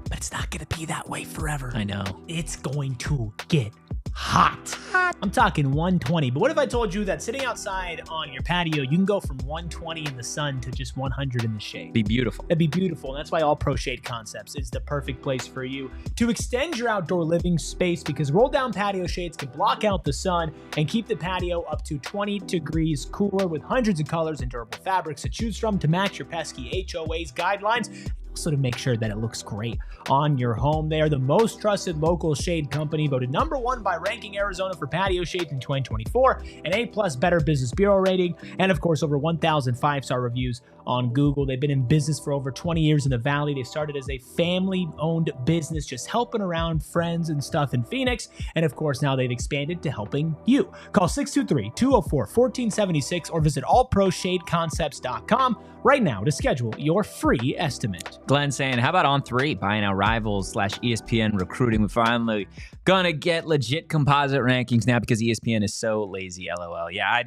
but it's not going to be that way forever. I know. It's going to get hot. I'm talking 120. But what if I told you that sitting outside on your patio, you can go from 120 in the sun to just 100 in the shade? Be beautiful. That'd be beautiful. And that's why All Pro Shade Concepts is the perfect place for you to extend your outdoor living space, because roll down patio shades can block out the sun and keep the patio up to 20 degrees cooler with hundreds of colors and durable fabrics to choose from to match your pesky HOA's guidelines. Also to make sure that it looks great on your home. They are the most trusted local shade company, voted #1 by Ranking Arizona for patio shades in 2024, an A+ Better Business Bureau rating, and of course over 1,000 5-star reviews on Google. They've been in business for over 20 years in the Valley. They started as a family-owned business, just helping around friends and stuff in Phoenix, and of course now they've expanded to helping you. Call 623-204-1476 or visit allproshadeconcepts.com right now to schedule your free estimate. Glenn saying, how about on 3? Buying out Rivals / ESPN recruiting. We're finally gonna get legit composite rankings now because ESPN is so lazy. LOL. Yeah,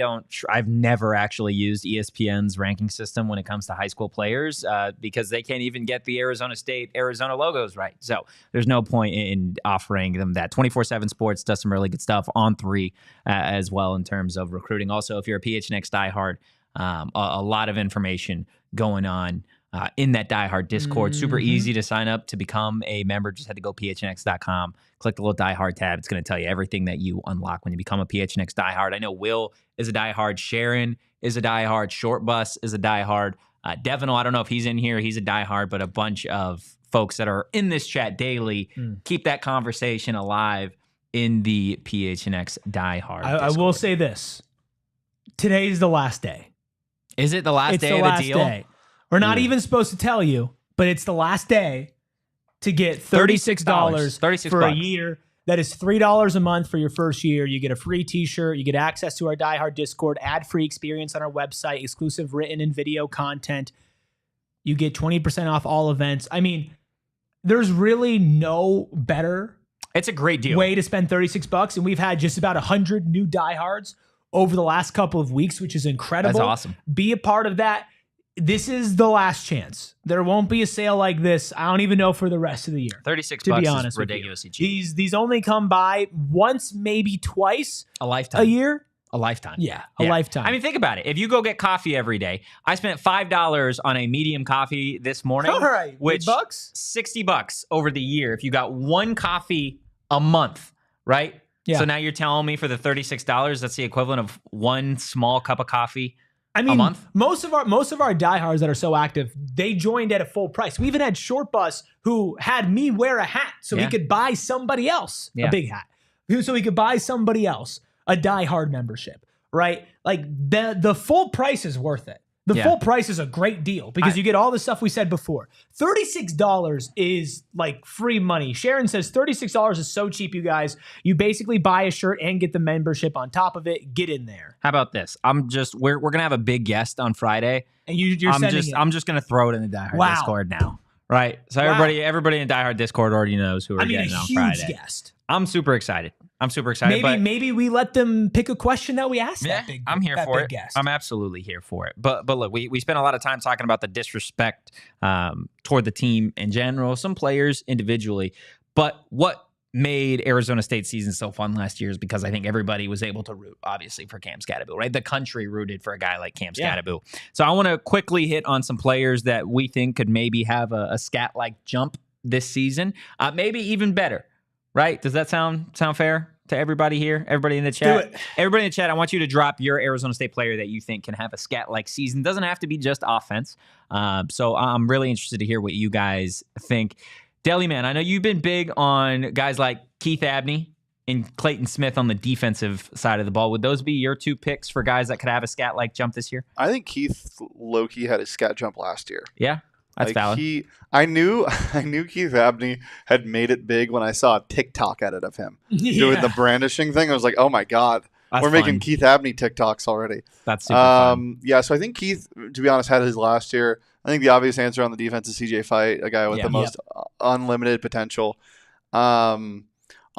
I've never actually used ESPN's ranking system when it comes to high school players because they can't even get the Arizona State, Arizona logos right. So there's no point in offering them that. 24/7 Sports does some really good stuff on 3 as well in terms of recruiting. Also, if you're a PHNX diehard, a lot of information going on in that diehard Discord. Super easy to sign up to become a member. Just head to go phnx.com, click the little diehard tab. It's going to tell you everything that you unlock when you become a PHNX diehard. I know Will is a diehard. Sharon is a diehard. Short Bus is a diehard. Devin, I don't know if he's in here. He's a diehard, but a bunch of folks that are in this chat daily keep that conversation alive in the PHNX diehard I will say this. Today's the last day. Is it the last day of the deal? Day. We're not even supposed to tell you, but it's the last day to get $36 for a year. That is $3 a month for your first year. You get a free t-shirt. You get access to our diehard Discord, ad-free experience on our website, exclusive written and video content. You get 20% off all events. I mean, there's really no better It's a great deal. way to spend $36. And we've had just about 100 new diehards over the last couple of weeks, which is incredible. That's awesome. Be a part of that. This is the last chance. There won't be a sale like this. I don't even know for the rest of the year. $36 to be is honest ridiculously with you. cheap. These only come by once, maybe twice A lifetime. a year. A lifetime. Yeah, a lifetime. I mean, think about it. If you go get coffee every day, I spent $5 on a medium coffee this morning, all right, which $8? $60 over the year. If you got one coffee a month, right? Yeah. So now you're telling me for the $36, that's the equivalent of one small cup of coffee. I mean, a month? most of our diehards that are so active, they joined at a full price. We even had Short Bus who had me wear a hat so he could buy somebody else a big hat, so he could buy somebody else a diehard membership, right? Like the full price is worth it. The full price is a great deal because you get all the stuff we said before. $36 is like free money. Sharon says $36 is so cheap, you guys. You basically buy a shirt and get the membership on top of it. Get in there. How about this? We're gonna have a big guest on Friday, and I'm just gonna throw it in the diehard Discord now, right? So everybody in diehard Discord already knows who we're getting on Friday. Huge guest. I'm super excited. Maybe we let them pick a question that we asked. Yeah, I'm here for it. Guest. I'm absolutely here for it. But look, we spent a lot of time talking about the disrespect toward the team in general, some players individually. But what made Arizona State season so fun last year is because I think everybody was able to root, obviously, for Cam Skattebo, right? The country rooted for a guy like Cam Skattebo. So I want to quickly hit on some players that we think could maybe have a scat-like jump this season, maybe even better. Right? Does that sound fair to everybody here? Everybody in the chat? Do it. Everybody in the chat, I want you to drop your Arizona State player that you think can have a scat-like season. Doesn't have to be just offense. So I'm really interested to hear what you guys think. Deli Man, I know you've been big on guys like Keith Abney and Clayton Smith on the defensive side of the ball. Would those be your two picks for guys that could have a scat-like jump this year? I think Keith low-key had a scat jump last year. Yeah? That's valid. I knew Keith Abney had made it big when I saw a TikTok edit of him doing the brandishing thing. I was like, oh my God, we're making Keith Abney TikToks already. That's super fun. Yeah, so I think Keith, to be honest, had his last year. I think the obvious answer on the defense is CJ Fight, a guy with the most unlimited potential.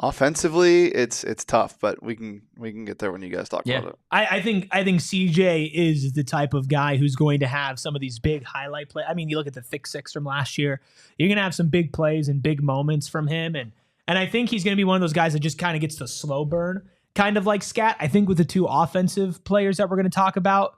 Offensively, it's tough, but we can get there when you guys talk about it. I think CJ is the type of guy who's going to have some of these big highlight plays. I mean, you look at the Thick Six from last year. You're going to have some big plays and big moments from him, and I think he's going to be one of those guys that just kind of gets the slow burn, kind of like Scat. I think with the two offensive players that we're going to talk about,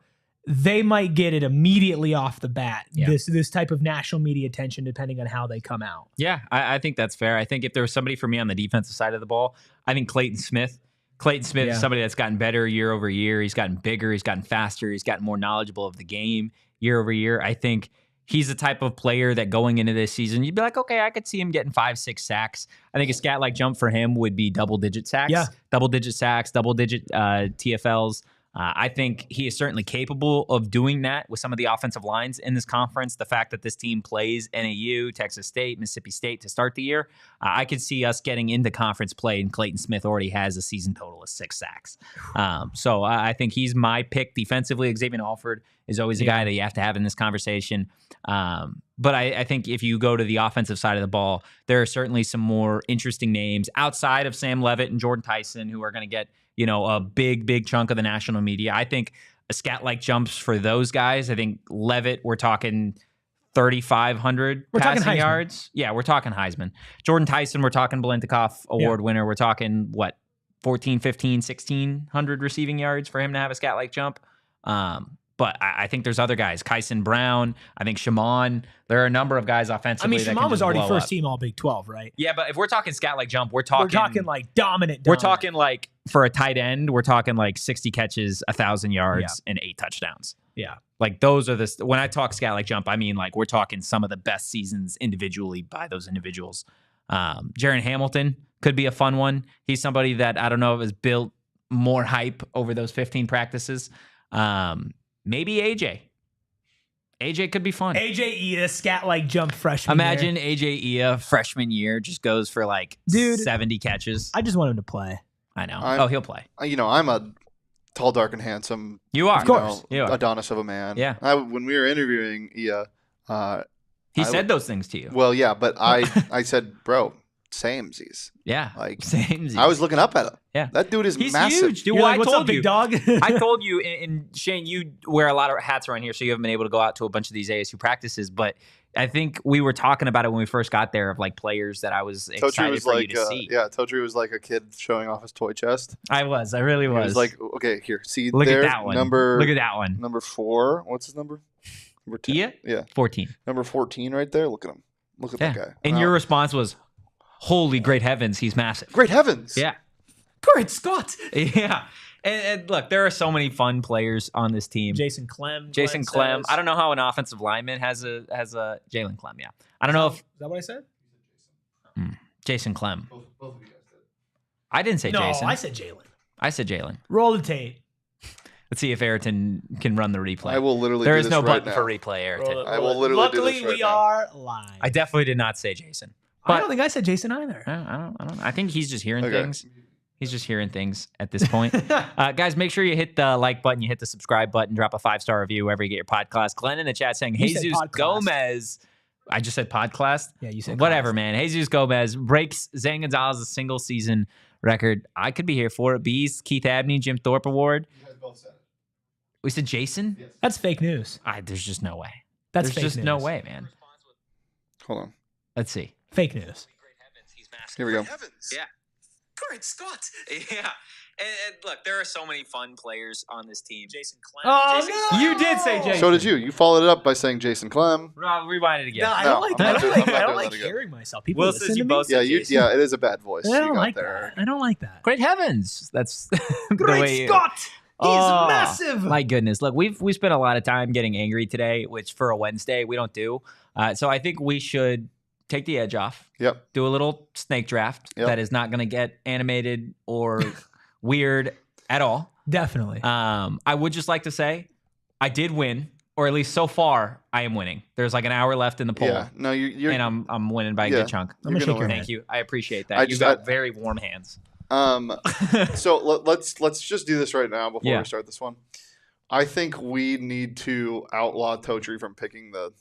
they might get it immediately off the bat. Yeah. This type of national media attention, depending on how they come out. Yeah, I think that's fair. I think if there was somebody for me on the defensive side of the ball, I think Clayton Smith. Clayton Smith is somebody that's gotten better year over year. He's gotten bigger. He's gotten faster. He's gotten more knowledgeable of the game year over year. I think he's the type of player that going into this season, you'd be like, okay, I could see him getting 5-6 sacks. I think a scat-like jump for him would be double-digit sacks. Yeah. Double-digit sacks, double-digit TFLs. I think he is certainly capable of doing that with some of the offensive lines in this conference. The fact that this team plays NAU, Texas State, Mississippi State to start the year, I could see us getting into conference play, and Clayton Smith already has a season total of 6 sacks. So I think he's my pick defensively. Xavier Alford is always a guy that you have to have in this conversation. But I think if you go to the offensive side of the ball, there are certainly some more interesting names outside of Sam Leavitt and Jordyn Tyson who are going to get a big chunk of the national media. I think a scat-like jumps for those guys. I think Leavitt, we're talking 3,500 passing yards. Yeah, we're talking Heisman. Jordyn Tyson, we're talking Balintikoff Award winner. We're talking, 14, 15, 1,600 receiving yards for him to have a scat-like jump. But I think there's other guys. Kyson Brown. I think Shimon. There are a number of guys offensively. Shimon was already first team All Big 12, right? Yeah, but if we're talking scat-like jump, we're talking like dominant. We're talking like for a tight end, we're talking like 60 catches, 1,000 yards, and 8 touchdowns. Yeah. Like those are when I talk scat-like jump, I mean like we're talking some of the best seasons individually by those individuals. Jaron Hamilton could be a fun one. He's somebody that I don't know if has built more hype over those 15 practices. Maybe AJ. AJ could be fun. AJ Ia, scat-like jump freshman Imagine year. AJ Ia freshman year just goes for 70 catches. I just want him to play. I know. He'll play. I'm a tall, dark, and handsome. You are. Of course. You are. Adonis of a man. Yeah. When we were interviewing Ia, he said those things to you. Well, yeah, but I said, bro, samesies. Yeah. Samesies. I was looking up at him. Yeah. That dude is He's massive. huge, dude. You're Well, like, what's up, big dog? I told you, and Shane, you wear a lot of hats around here, so you haven't been able to go out to a bunch of these ASU practices, but I think we were talking about it when we first got there of players that I was excited for you to see. Yeah, Totri was like a kid showing off his toy chest. I really was. He was like, okay, here, see, look there, at that one. Look at that one. Number 4. What's his number? Number 10. Yeah? 14. Number 14 right there. Look at him. Look at that guy. And your response was, holy great heavens, he's massive. Great heavens. Yeah. Great Scott. Yeah. And look, there are so many fun players on this team. Jason Clem. I don't know how an offensive lineman has a Jalen Clem. Yeah. I don't know if. Is that what I said? Jason Clem. Both of you guys did. I didn't say Jason. No, I said Jalen. I said Jalen. Roll the tape. Let's see if Ayrton can run the replay. I will literally There do is this no right button now. for replay, Ayrton. I will literally do this Luckily, right we now. are live. I definitely did not say Jason. I don't think I said Jason either. I don't. I think he's just hearing Okay. things. He's just hearing things at this point. Guys, make sure you hit the like button, you hit the subscribe button, drop a 5-star review wherever you get your podcast. Glenn in the chat saying You said Jesus podcast. Gomez. I just said podcast. Yeah, you said whatever, class. man. Jesus Gomez breaks Zane Gonzalez's single season record. I could be here for it. Bees, Keith Abney, Jim Thorpe Award. You guys both said it. We said Jason. Yes. That's fake news. There's just no way. That's There's fake just news. no way, man. Hold on. Let's see. Fake news. Here we go. Yeah. Great Scott. Yeah. And look, there are so many fun players on this team. Jason Clem. Oh, no! You did say Jason. So did you. You followed it up by saying Jason Clem. Rob, rewind it again. No, I No, don't like I'm that. not I doing- don't I'm not like, I don't doing like that again. hearing myself. People Will listen says to you me. both said Jason. Yeah, it is a bad voice. I you don't got like there. that. I don't like that. Great heavens. That's the Great way. Scott. He's Oh, massive. My goodness. Look, we spent a lot of time getting angry today, which for a Wednesday we don't do. So I think we should take the edge off. Yep. Do a little snake draft Yep. that is not going to get animated or weird at all. Definitely. I would just like to say I did win, or at least so far I am winning. There's like an hour left in the poll. Yeah. No, you're. And I'm winning by a Yeah. good chunk. I'm gonna shake your win. hand. Thank you. I appreciate that. I You just- got very warm hands. So let's just do this right now before Yeah. we start this one. I think we need to outlaw Totri from picking the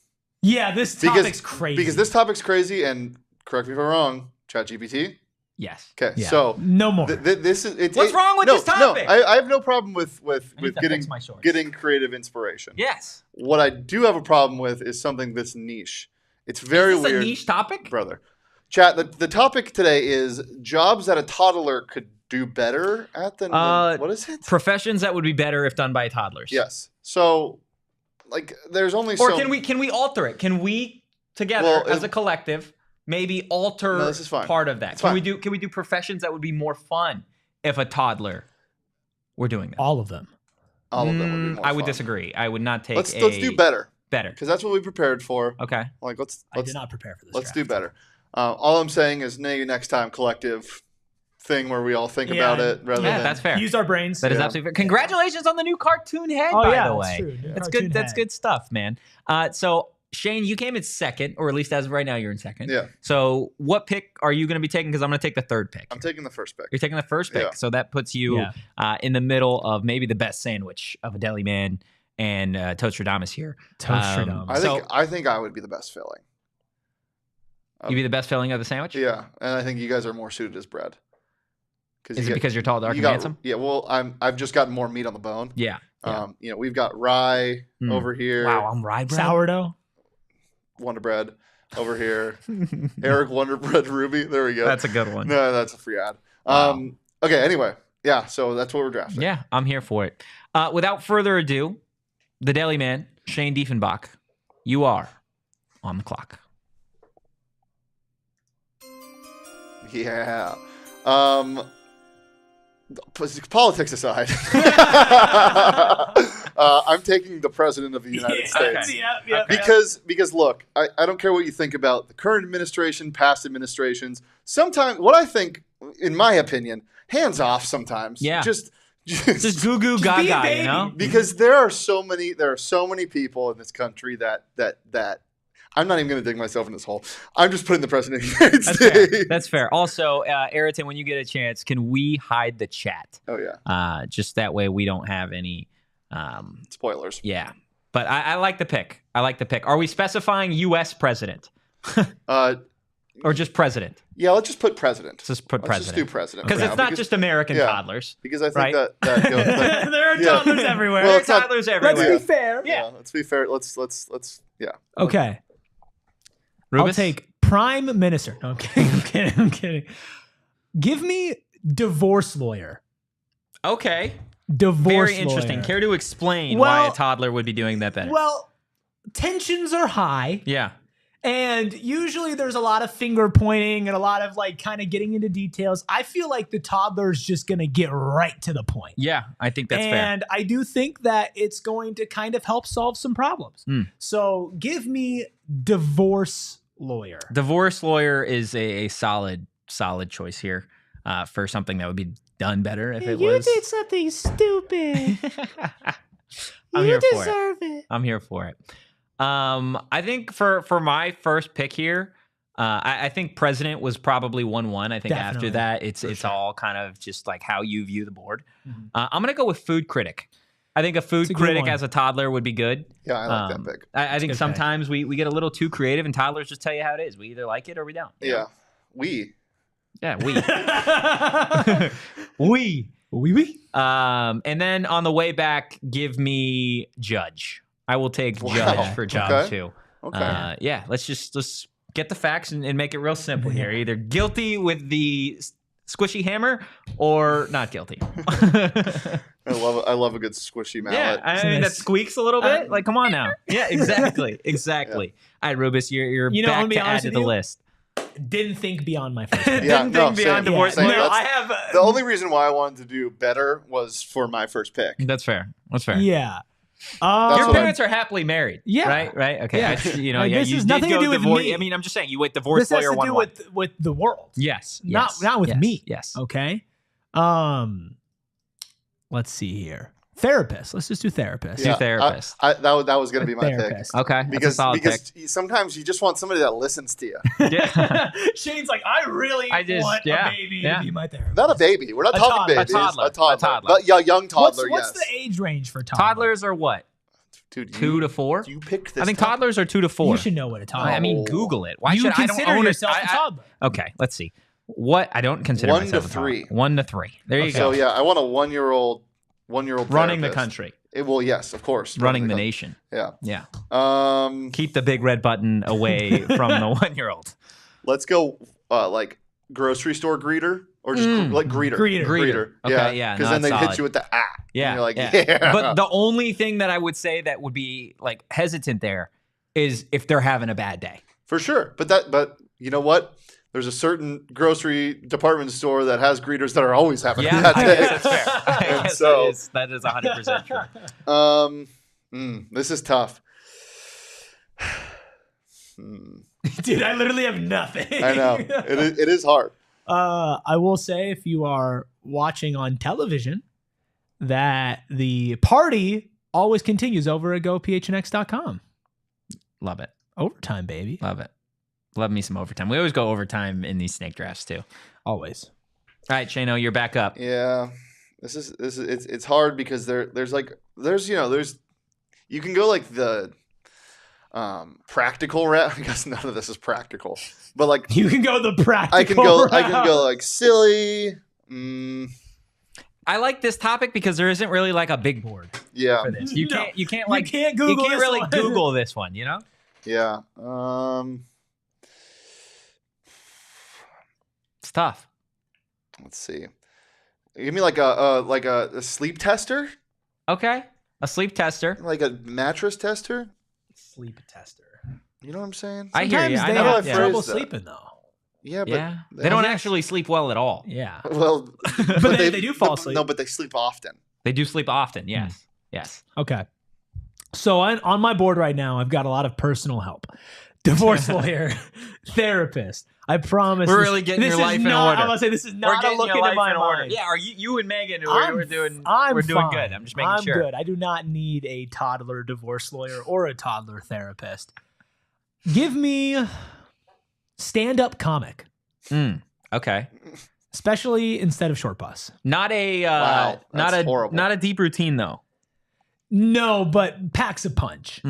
Yeah, this topic's crazy. because this topic's crazy. And correct me if I'm wrong. ChatGPT. Yes. Okay, Yeah. so no more. this is it's What's wrong with no, this topic? No, I have no problem with I need to getting fix my shorts. getting creative inspiration. Yes. What I do have a problem with is something this niche. It's very Is this weird, a niche topic? brother. Chat. The topic today is jobs that a toddler could do better at than what is it? Professions that would be better if done by toddlers. Yes. So, like, there's only Or so. can we alter it? Can we together Well, as a collective maybe alter No, this is fine. part of that? It's Can fine. we do professions that would be more fun if a toddler were doing that? All of them. All of them would be more I would fun. disagree. I would not take Let's do better better. because that's what we prepared for. Okay. Like, let's I did not prepare for this. let's draft. do better. All I'm saying is, maybe next time, collective, thing where we all think about it rather than that's fair. Use our brains. That is absolutely fair. Congratulations on the new cartoon head, by the way. That's true. That's good. That's good stuff, man. So Shane, you came in second, or at least as of right now, you're in second. Yeah. So what pick are you going to be taking? Because I'm going to take the third pick. I'm taking the first pick. You're taking the first pick. Yeah. So that puts you in the middle of maybe the best sandwich of a deli man and Tostradamus here. I think I would be the best filling. You'd be the best filling of the sandwich? Yeah, and I think you guys are more suited as bread. Is it because you're tall, dark, and handsome? Yeah, well, I've just gotten more meat on the bone. Yeah. We've got rye over here. Wow, I'm rye bread. Sourdough. Wonder Bread over here. Erik Wonder Bread Ruby. There we go. That's a good one. No, that's a free ad. Wow. Okay, anyway. Yeah, so that's what we're drafting. Yeah, I'm here for it. Without further ado, the deli man, Shane Dieffenbach, you are on the clock. Yeah. Politics aside, I'm taking the president of the United States. Because look, I don't care what you think about the current administration, past administrations. Sometimes, what I think, in my opinion, hands off sometimes. Yeah. Just goo goo gaga, you know? Because there are so many people in this country that I'm not even going to dig myself in this hole. I'm just putting the president of the United States. That's fair. Also, Ayrton, when you get a chance, can we hide the chat? Oh, yeah. Just that way we don't have any... spoilers. Yeah. But I like the pick. Are we specifying U.S. president? Or just president? Yeah, let's just put president. Let's just put president. Let's just do president. Because it's not just American toddlers. Because I think that goes... there are toddlers everywhere. There are toddlers everywhere. Let's be fair. Yeah, let's be fair. Let's yeah. Okay. Rubus? I'll take prime minister. No, I'm kidding. Give me divorce lawyer. Okay. Divorce Very interesting. lawyer. Care to explain why a toddler would be doing that better? Well, tensions are high. Yeah. And usually there's a lot of finger pointing and a lot of kind of getting into details. I feel like the toddler's just going to get right to the point. Yeah, I think that's fair. And I do think that it's going to kind of help solve some problems. So give me divorce lawyer. Divorce lawyer is a solid choice here for something that would be done better if it was. You did something stupid. You deserve it. I'm here for it. I think for my first pick here, I think president was probably 1-1. I think after that, it's all kind of just like how you view the board. I'm gonna go with food critic. I think a food critic as a toddler would be good. Yeah, I like that pick. I think sometimes we get a little too creative, and toddlers just tell you how it is. We either like it or we don't. Yeah, we. Yeah, we. We. And then on the way back, give me judge. I will take judge for job 2. Okay. Yeah, let's get the facts and make it real simple here. Either guilty with the squishy hammer or not guilty. I love a good squishy mallet. Yeah, I mean that squeaks a little bit. Come on now. Yeah, exactly. Yeah. All right, Rubus, you're back to add to the list. Didn't think beyond my first pick. Didn't think beyond divorce. Same. No, I have the only reason why I wanted to do better was for my first pick. That's fair. Yeah. Your parents are happily married. Yeah. Right. Okay. Yeah. This has nothing to do with me. I mean, I'm just saying you went divorce this lawyer has to 1-1. do with the world. Yes. Not with me. Yes. Okay. Let's see here. Therapist. Let's just do therapist. Do therapist. That was going to be my pick. Okay. Because sometimes you just want somebody that listens to you. Yeah. Shane's like, I want a baby to be my therapist. Not a baby. We're not talking babies. A toddler. But young toddler. What's the age range for toddlers? Toddlers are what? Dude, 2 to 4. You picked this. I think toddlers are 2 to 4. You should know what a toddler. I mean, Google it. Why you should consider I don't own yourself a toddler? Okay, let's see. What I don't consider 1 myself to a toddler. 3. 1 to 3. There you go. So yeah, I want a 1-year-old running the country. Well, yes, of course. Running the nation. Yeah. Yeah. Keep Keep the big red button away from the 1-year-old. Let's go grocery store greeter or just greeter. Greeter. Okay, yeah. Because then they hit you with the Yeah. And you're like, yeah. But the only thing that I would say that would be hesitant there is if they're having a bad day. For sure. But you know what? There's a certain grocery department store that has greeters that are always having a bad day. That's fair. That is 100% true. This is tough. Dude, I literally have nothing. I know. It is hard. I will say, if you are watching on television, that the party always continues over at gophnx.com. Love it. Overtime, baby. Love it. Love me some overtime. We always go overtime in these snake drafts too. Always. All right, Shano, you're back up. Yeah, this is it's hard because there's you can go like the practical route. I guess none of this is practical, but like you can go the practical. I can route. go like silly. I like this topic because there isn't really like a big board Yeah, for this. You can't Google. You can't this really one. Google this one. You know? yeah. It's tough. Let's see. Give me like a sleep tester, Okay, a sleep tester. like a mattress tester. Sleep tester. You know what I'm saying? I hear you. Sometimes I they know. have Yeah. trouble that. sleeping though. Yeah, but Yeah, they don't actually sleep well at all. Yeah. Well, But they do fall asleep. No, but they sleep often. They do sleep often. Yes, yes. Okay. So on my board right now, I've got a lot of personal help. Divorce lawyer, therapist. I promise. We're really getting this your is life in not, order. I'm gonna say this is We're not a getting look your into life my in order. mind. Yeah, are you and Megan? I'm We're doing fine. good. I'm just making I'm sure. good. I do not need a toddler divorce lawyer or a toddler therapist. Give me stand-up comic, Okay. especially instead of short bus. Not a Wow, not that's a horrible. not a deep routine though. No, but packs a punch,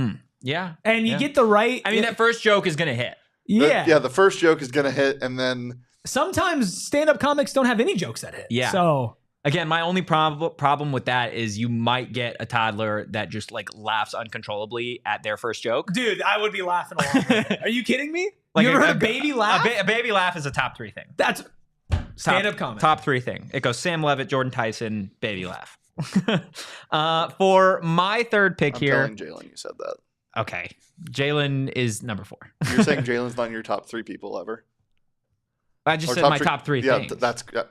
Yeah. and you Yeah. get the right. I mean, that first joke is gonna hit. yeah. The first joke is gonna hit, and then Sometimes stand-up comics don't have any jokes that hit. Yeah. So Again, my only problem with that is you might get a toddler that just like laughs uncontrollably at their first joke. dude, I would be laughing along with it. Are you kidding me? Like you ever a- heard a baby laugh? A baby laugh is a top 3 thing. That's stand-up comic. Top 3 thing. It goes Sam Leavitt, Jordyn Tyson, baby laugh. For my third pick I'm here. telling Jalen you said that. Okay. Jalen is number 4. You're saying Jalen's not in your top 3 people ever. I just Or said my top 3 Yeah, things. that's horrible.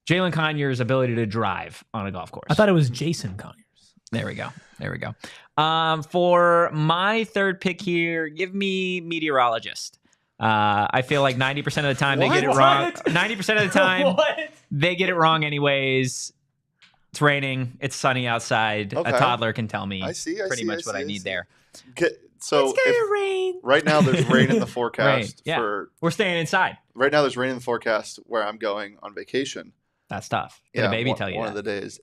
Jalen Conyers' ability to drive on a golf course. I thought it was Jason Conyers. There we go. For my third pick here, give me meteorologist. I feel like 90% of the time they get it wrong. What? 90% of the time What? they get it wrong anyways. It's raining. It's sunny outside. Okay. A toddler can tell me I see. pretty much what I need there. So rain. right now there's rain in the forecast yeah. for. We're staying inside. Right now there's rain in the forecast where I'm going on vacation. That's tough. Did a baby tell you one that? of the days.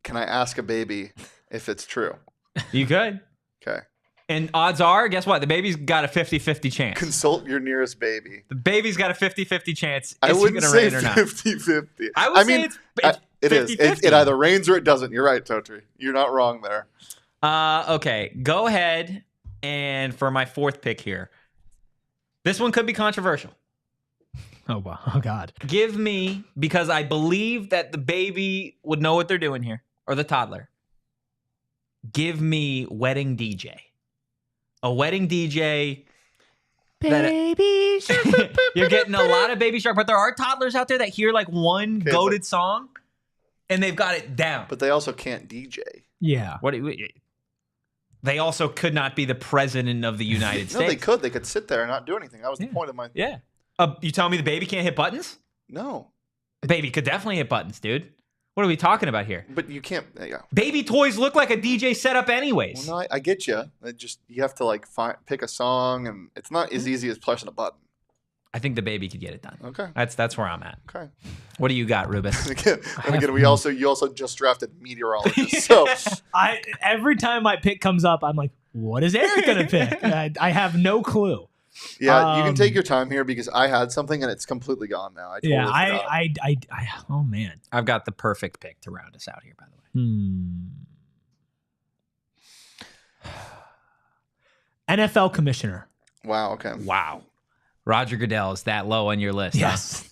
Can I ask a baby if it's true? You could. Okay. And odds are, guess what? The baby's got a 50-50 chance. Consult your nearest baby. The baby's got a 50-50 chance. I Is it wouldn't gonna say rain or not? 50-50. I would say it's it is. 50-50. It either rains or it doesn't. You're right, Totri. You're not wrong there. Okay, go ahead. And for my fourth pick here, this one could be controversial. Oh, wow. Oh, God. Give me, because I believe that the baby would know what they're doing here, or the toddler. Give me wedding DJ. A wedding DJ. Baby shark. You're getting a lot of Baby Shark, but there are toddlers out there that hear like one Okay, goated song, and they've got it down. But they also can't DJ. Yeah. They also could not be the president of the United No, States. they could. They could sit there and not do anything. That was the point of my. Yeah. You telling me the baby can't hit buttons? No, The baby could definitely hit buttons, dude. What are we talking about here? but you can't. Yeah. Baby toys look like a DJ setup anyways. Well, no, I get you. You have to like pick a song, and it's not as easy as pressing a button. I think the baby could get it done. Okay. That's where I'm at. Okay. What do you got, Rubus? And again, you also just drafted meteorologist. So Every time my pick comes up, I'm like, what is Erik gonna pick? I have no clue. yeah, you can take your time here because I had something and it's completely gone now. I totally forgot. Oh man. I've got the perfect pick to round us out here, by the way. NFL commissioner. Wow. Okay. Wow. Roger Goodell is that low on your list. Yes. Huh?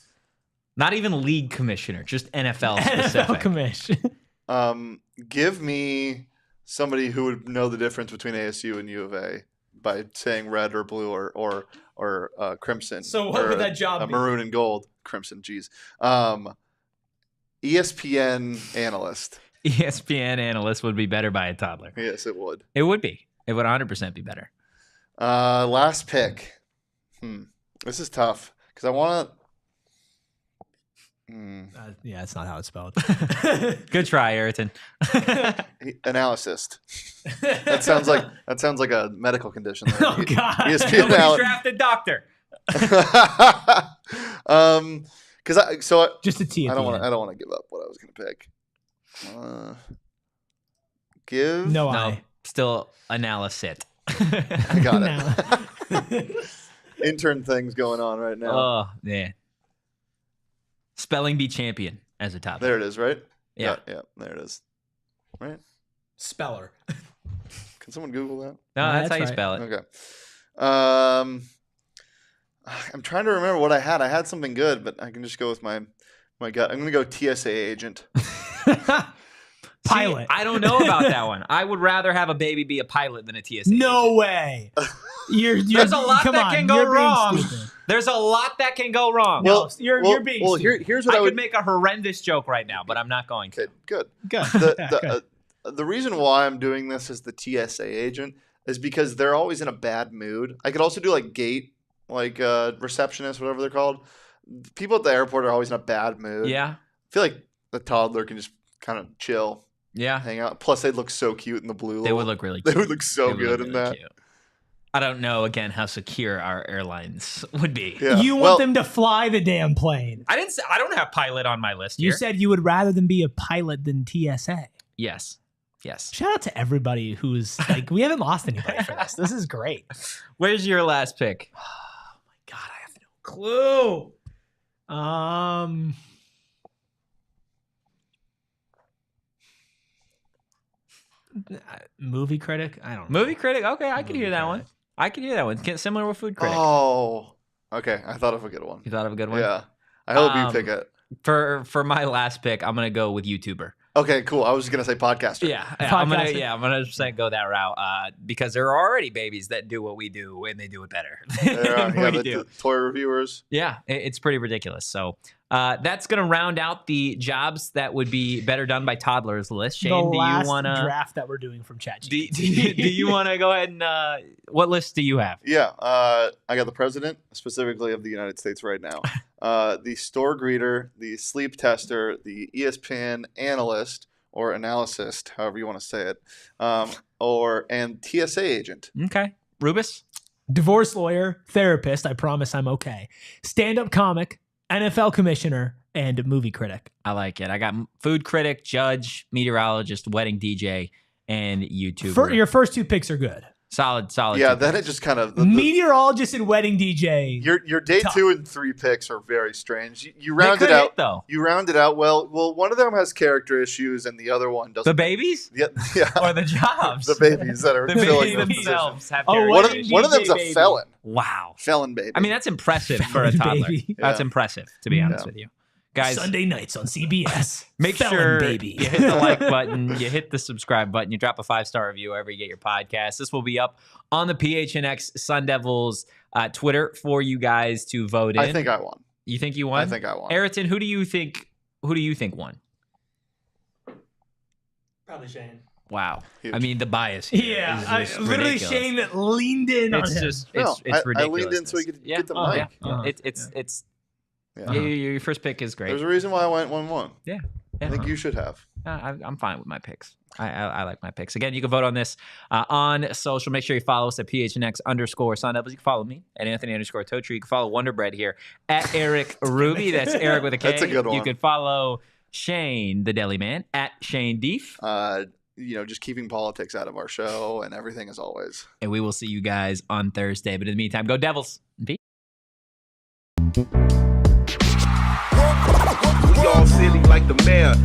Not even league commissioner, just NFL specific. NFL commission. Give me somebody who would know the difference between ASU and U of A by saying red or blue or crimson. So what or would that job be? Maroon and gold. Crimson, geez. ESPN analyst. ESPN analyst would be better by a toddler. Yes, it would. It would be. It would 100% be better. Last pick. This is tough because I want Yeah, that's not how it's spelled. Good try, Ayrton. Analysis. That sounds like a medical condition. There. Oh God! Nobody's drafted doctor. Just a T. I don't want to give up what I was going to pick. No, still ALLCITY. I got it. Intern things going on right now. Oh yeah. Spelling bee champion as a top. There it is, right? Yeah, there it is. Right? Speller. Can someone Google that? No, that's how you right. spell it. Okay. I'm trying to remember what I had. I had something good, but I can just go with my gut. I'm going to go TSA agent. Pilot. See, I don't know about that one. I would rather have a baby be a pilot than a TSA. No way. There's a lot that can go wrong. There's a lot that can go wrong. Well, you're being stupid. Here's what I could make a horrendous joke right now, but I'm not going to. Okay, good. Good. The reason why I'm doing this as the TSA agent is because they're always in a bad mood. I could also do like gate, like receptionist, whatever they're called. People at the airport are always in a bad mood. Yeah. I feel like the toddler can just kind of chill. Yeah. Hang out. Plus, they'd look so cute in the blue. They would look really cute. They would look so good in that. Cute. I don't know, again, how secure our airlines would be. Yeah. You want them to fly the damn plane. I don't have pilot on my list You here. said you would rather them be a pilot than TSA. Yes. Shout out to everybody who's like, we haven't lost anybody for this. This is great. Where's your last pick? Oh my God, I have no clue. Movie critic? I don't know. Movie critic? Okay, I can hear that one. I can hear that one. Similar with food critic. Oh, okay. I thought of a good one. You thought of a good one? Yeah. I hope you pick it. For my last pick, I'm gonna go with YouTuber. Okay, cool. I was just gonna say podcaster. Yeah, I'm gonna go that route because there are already babies that do what we do and they do it better. The toy reviewers. Yeah, it's pretty ridiculous. So that's gonna round out the jobs that would be better done by toddlers list. Shane, the do last you wanna draft that we're doing from ChatGPT? do you wanna go ahead and what list do you have? Yeah, I got the president specifically of the United States right now. The store greeter, the sleep tester, the ESPN analyst or analyst, however you want to say it, and TSA agent. Okay, Rubus. Divorce lawyer, therapist. I promise I'm okay. Stand-up comic, NFL commissioner, and movie critic. I like it. I got food critic, judge, meteorologist, wedding DJ, and YouTuber. Your first two picks are good. Solid. Yeah, then it just kind of meteorologist and wedding DJ. Your day tough. 2 and 3 picks are very strange. You round it out though. You round it out well. One of them has character issues and the other one doesn't. The babies? Yeah. Or the jobs? The babies that are the filling babies themselves have one of them's a felon. Wow. Felon baby. I mean, that's impressive for a toddler. Baby. That's impressive, to be honest with you. Guys, Sunday nights on CBS. Make sure you hit the like button, you hit the subscribe button, you drop a 5-star review wherever you get your podcast. This will be up on the PHNX Sun Devils Twitter for you guys to vote in. I think I won. You think you won? I think I won. Ayrton, who do you think won? Probably Shane. Wow. Huge. I mean, the bias here is literally ridiculous. Shane leaned in on him. It's ridiculous. I leaned in so he could get the mic. Yeah. Your first pick is great. There's a reason why I went 1-1. Yeah. I think you should have. I'm fine with my picks. I like my picks. Again, you can vote on this on social. Make sure you follow us at PHNX_Sun Devils. You can follow me at Anthony_Totri. You can follow Wonder Bread here at Erik Ruby. That's Erik with a K. That's a good one. You can follow Shane, the Deli Man, at Shane Dief. Just keeping politics out of our show and everything as always. And we will see you guys on Thursday. But in the meantime, go Devils. Peace. We all silly like the mayor.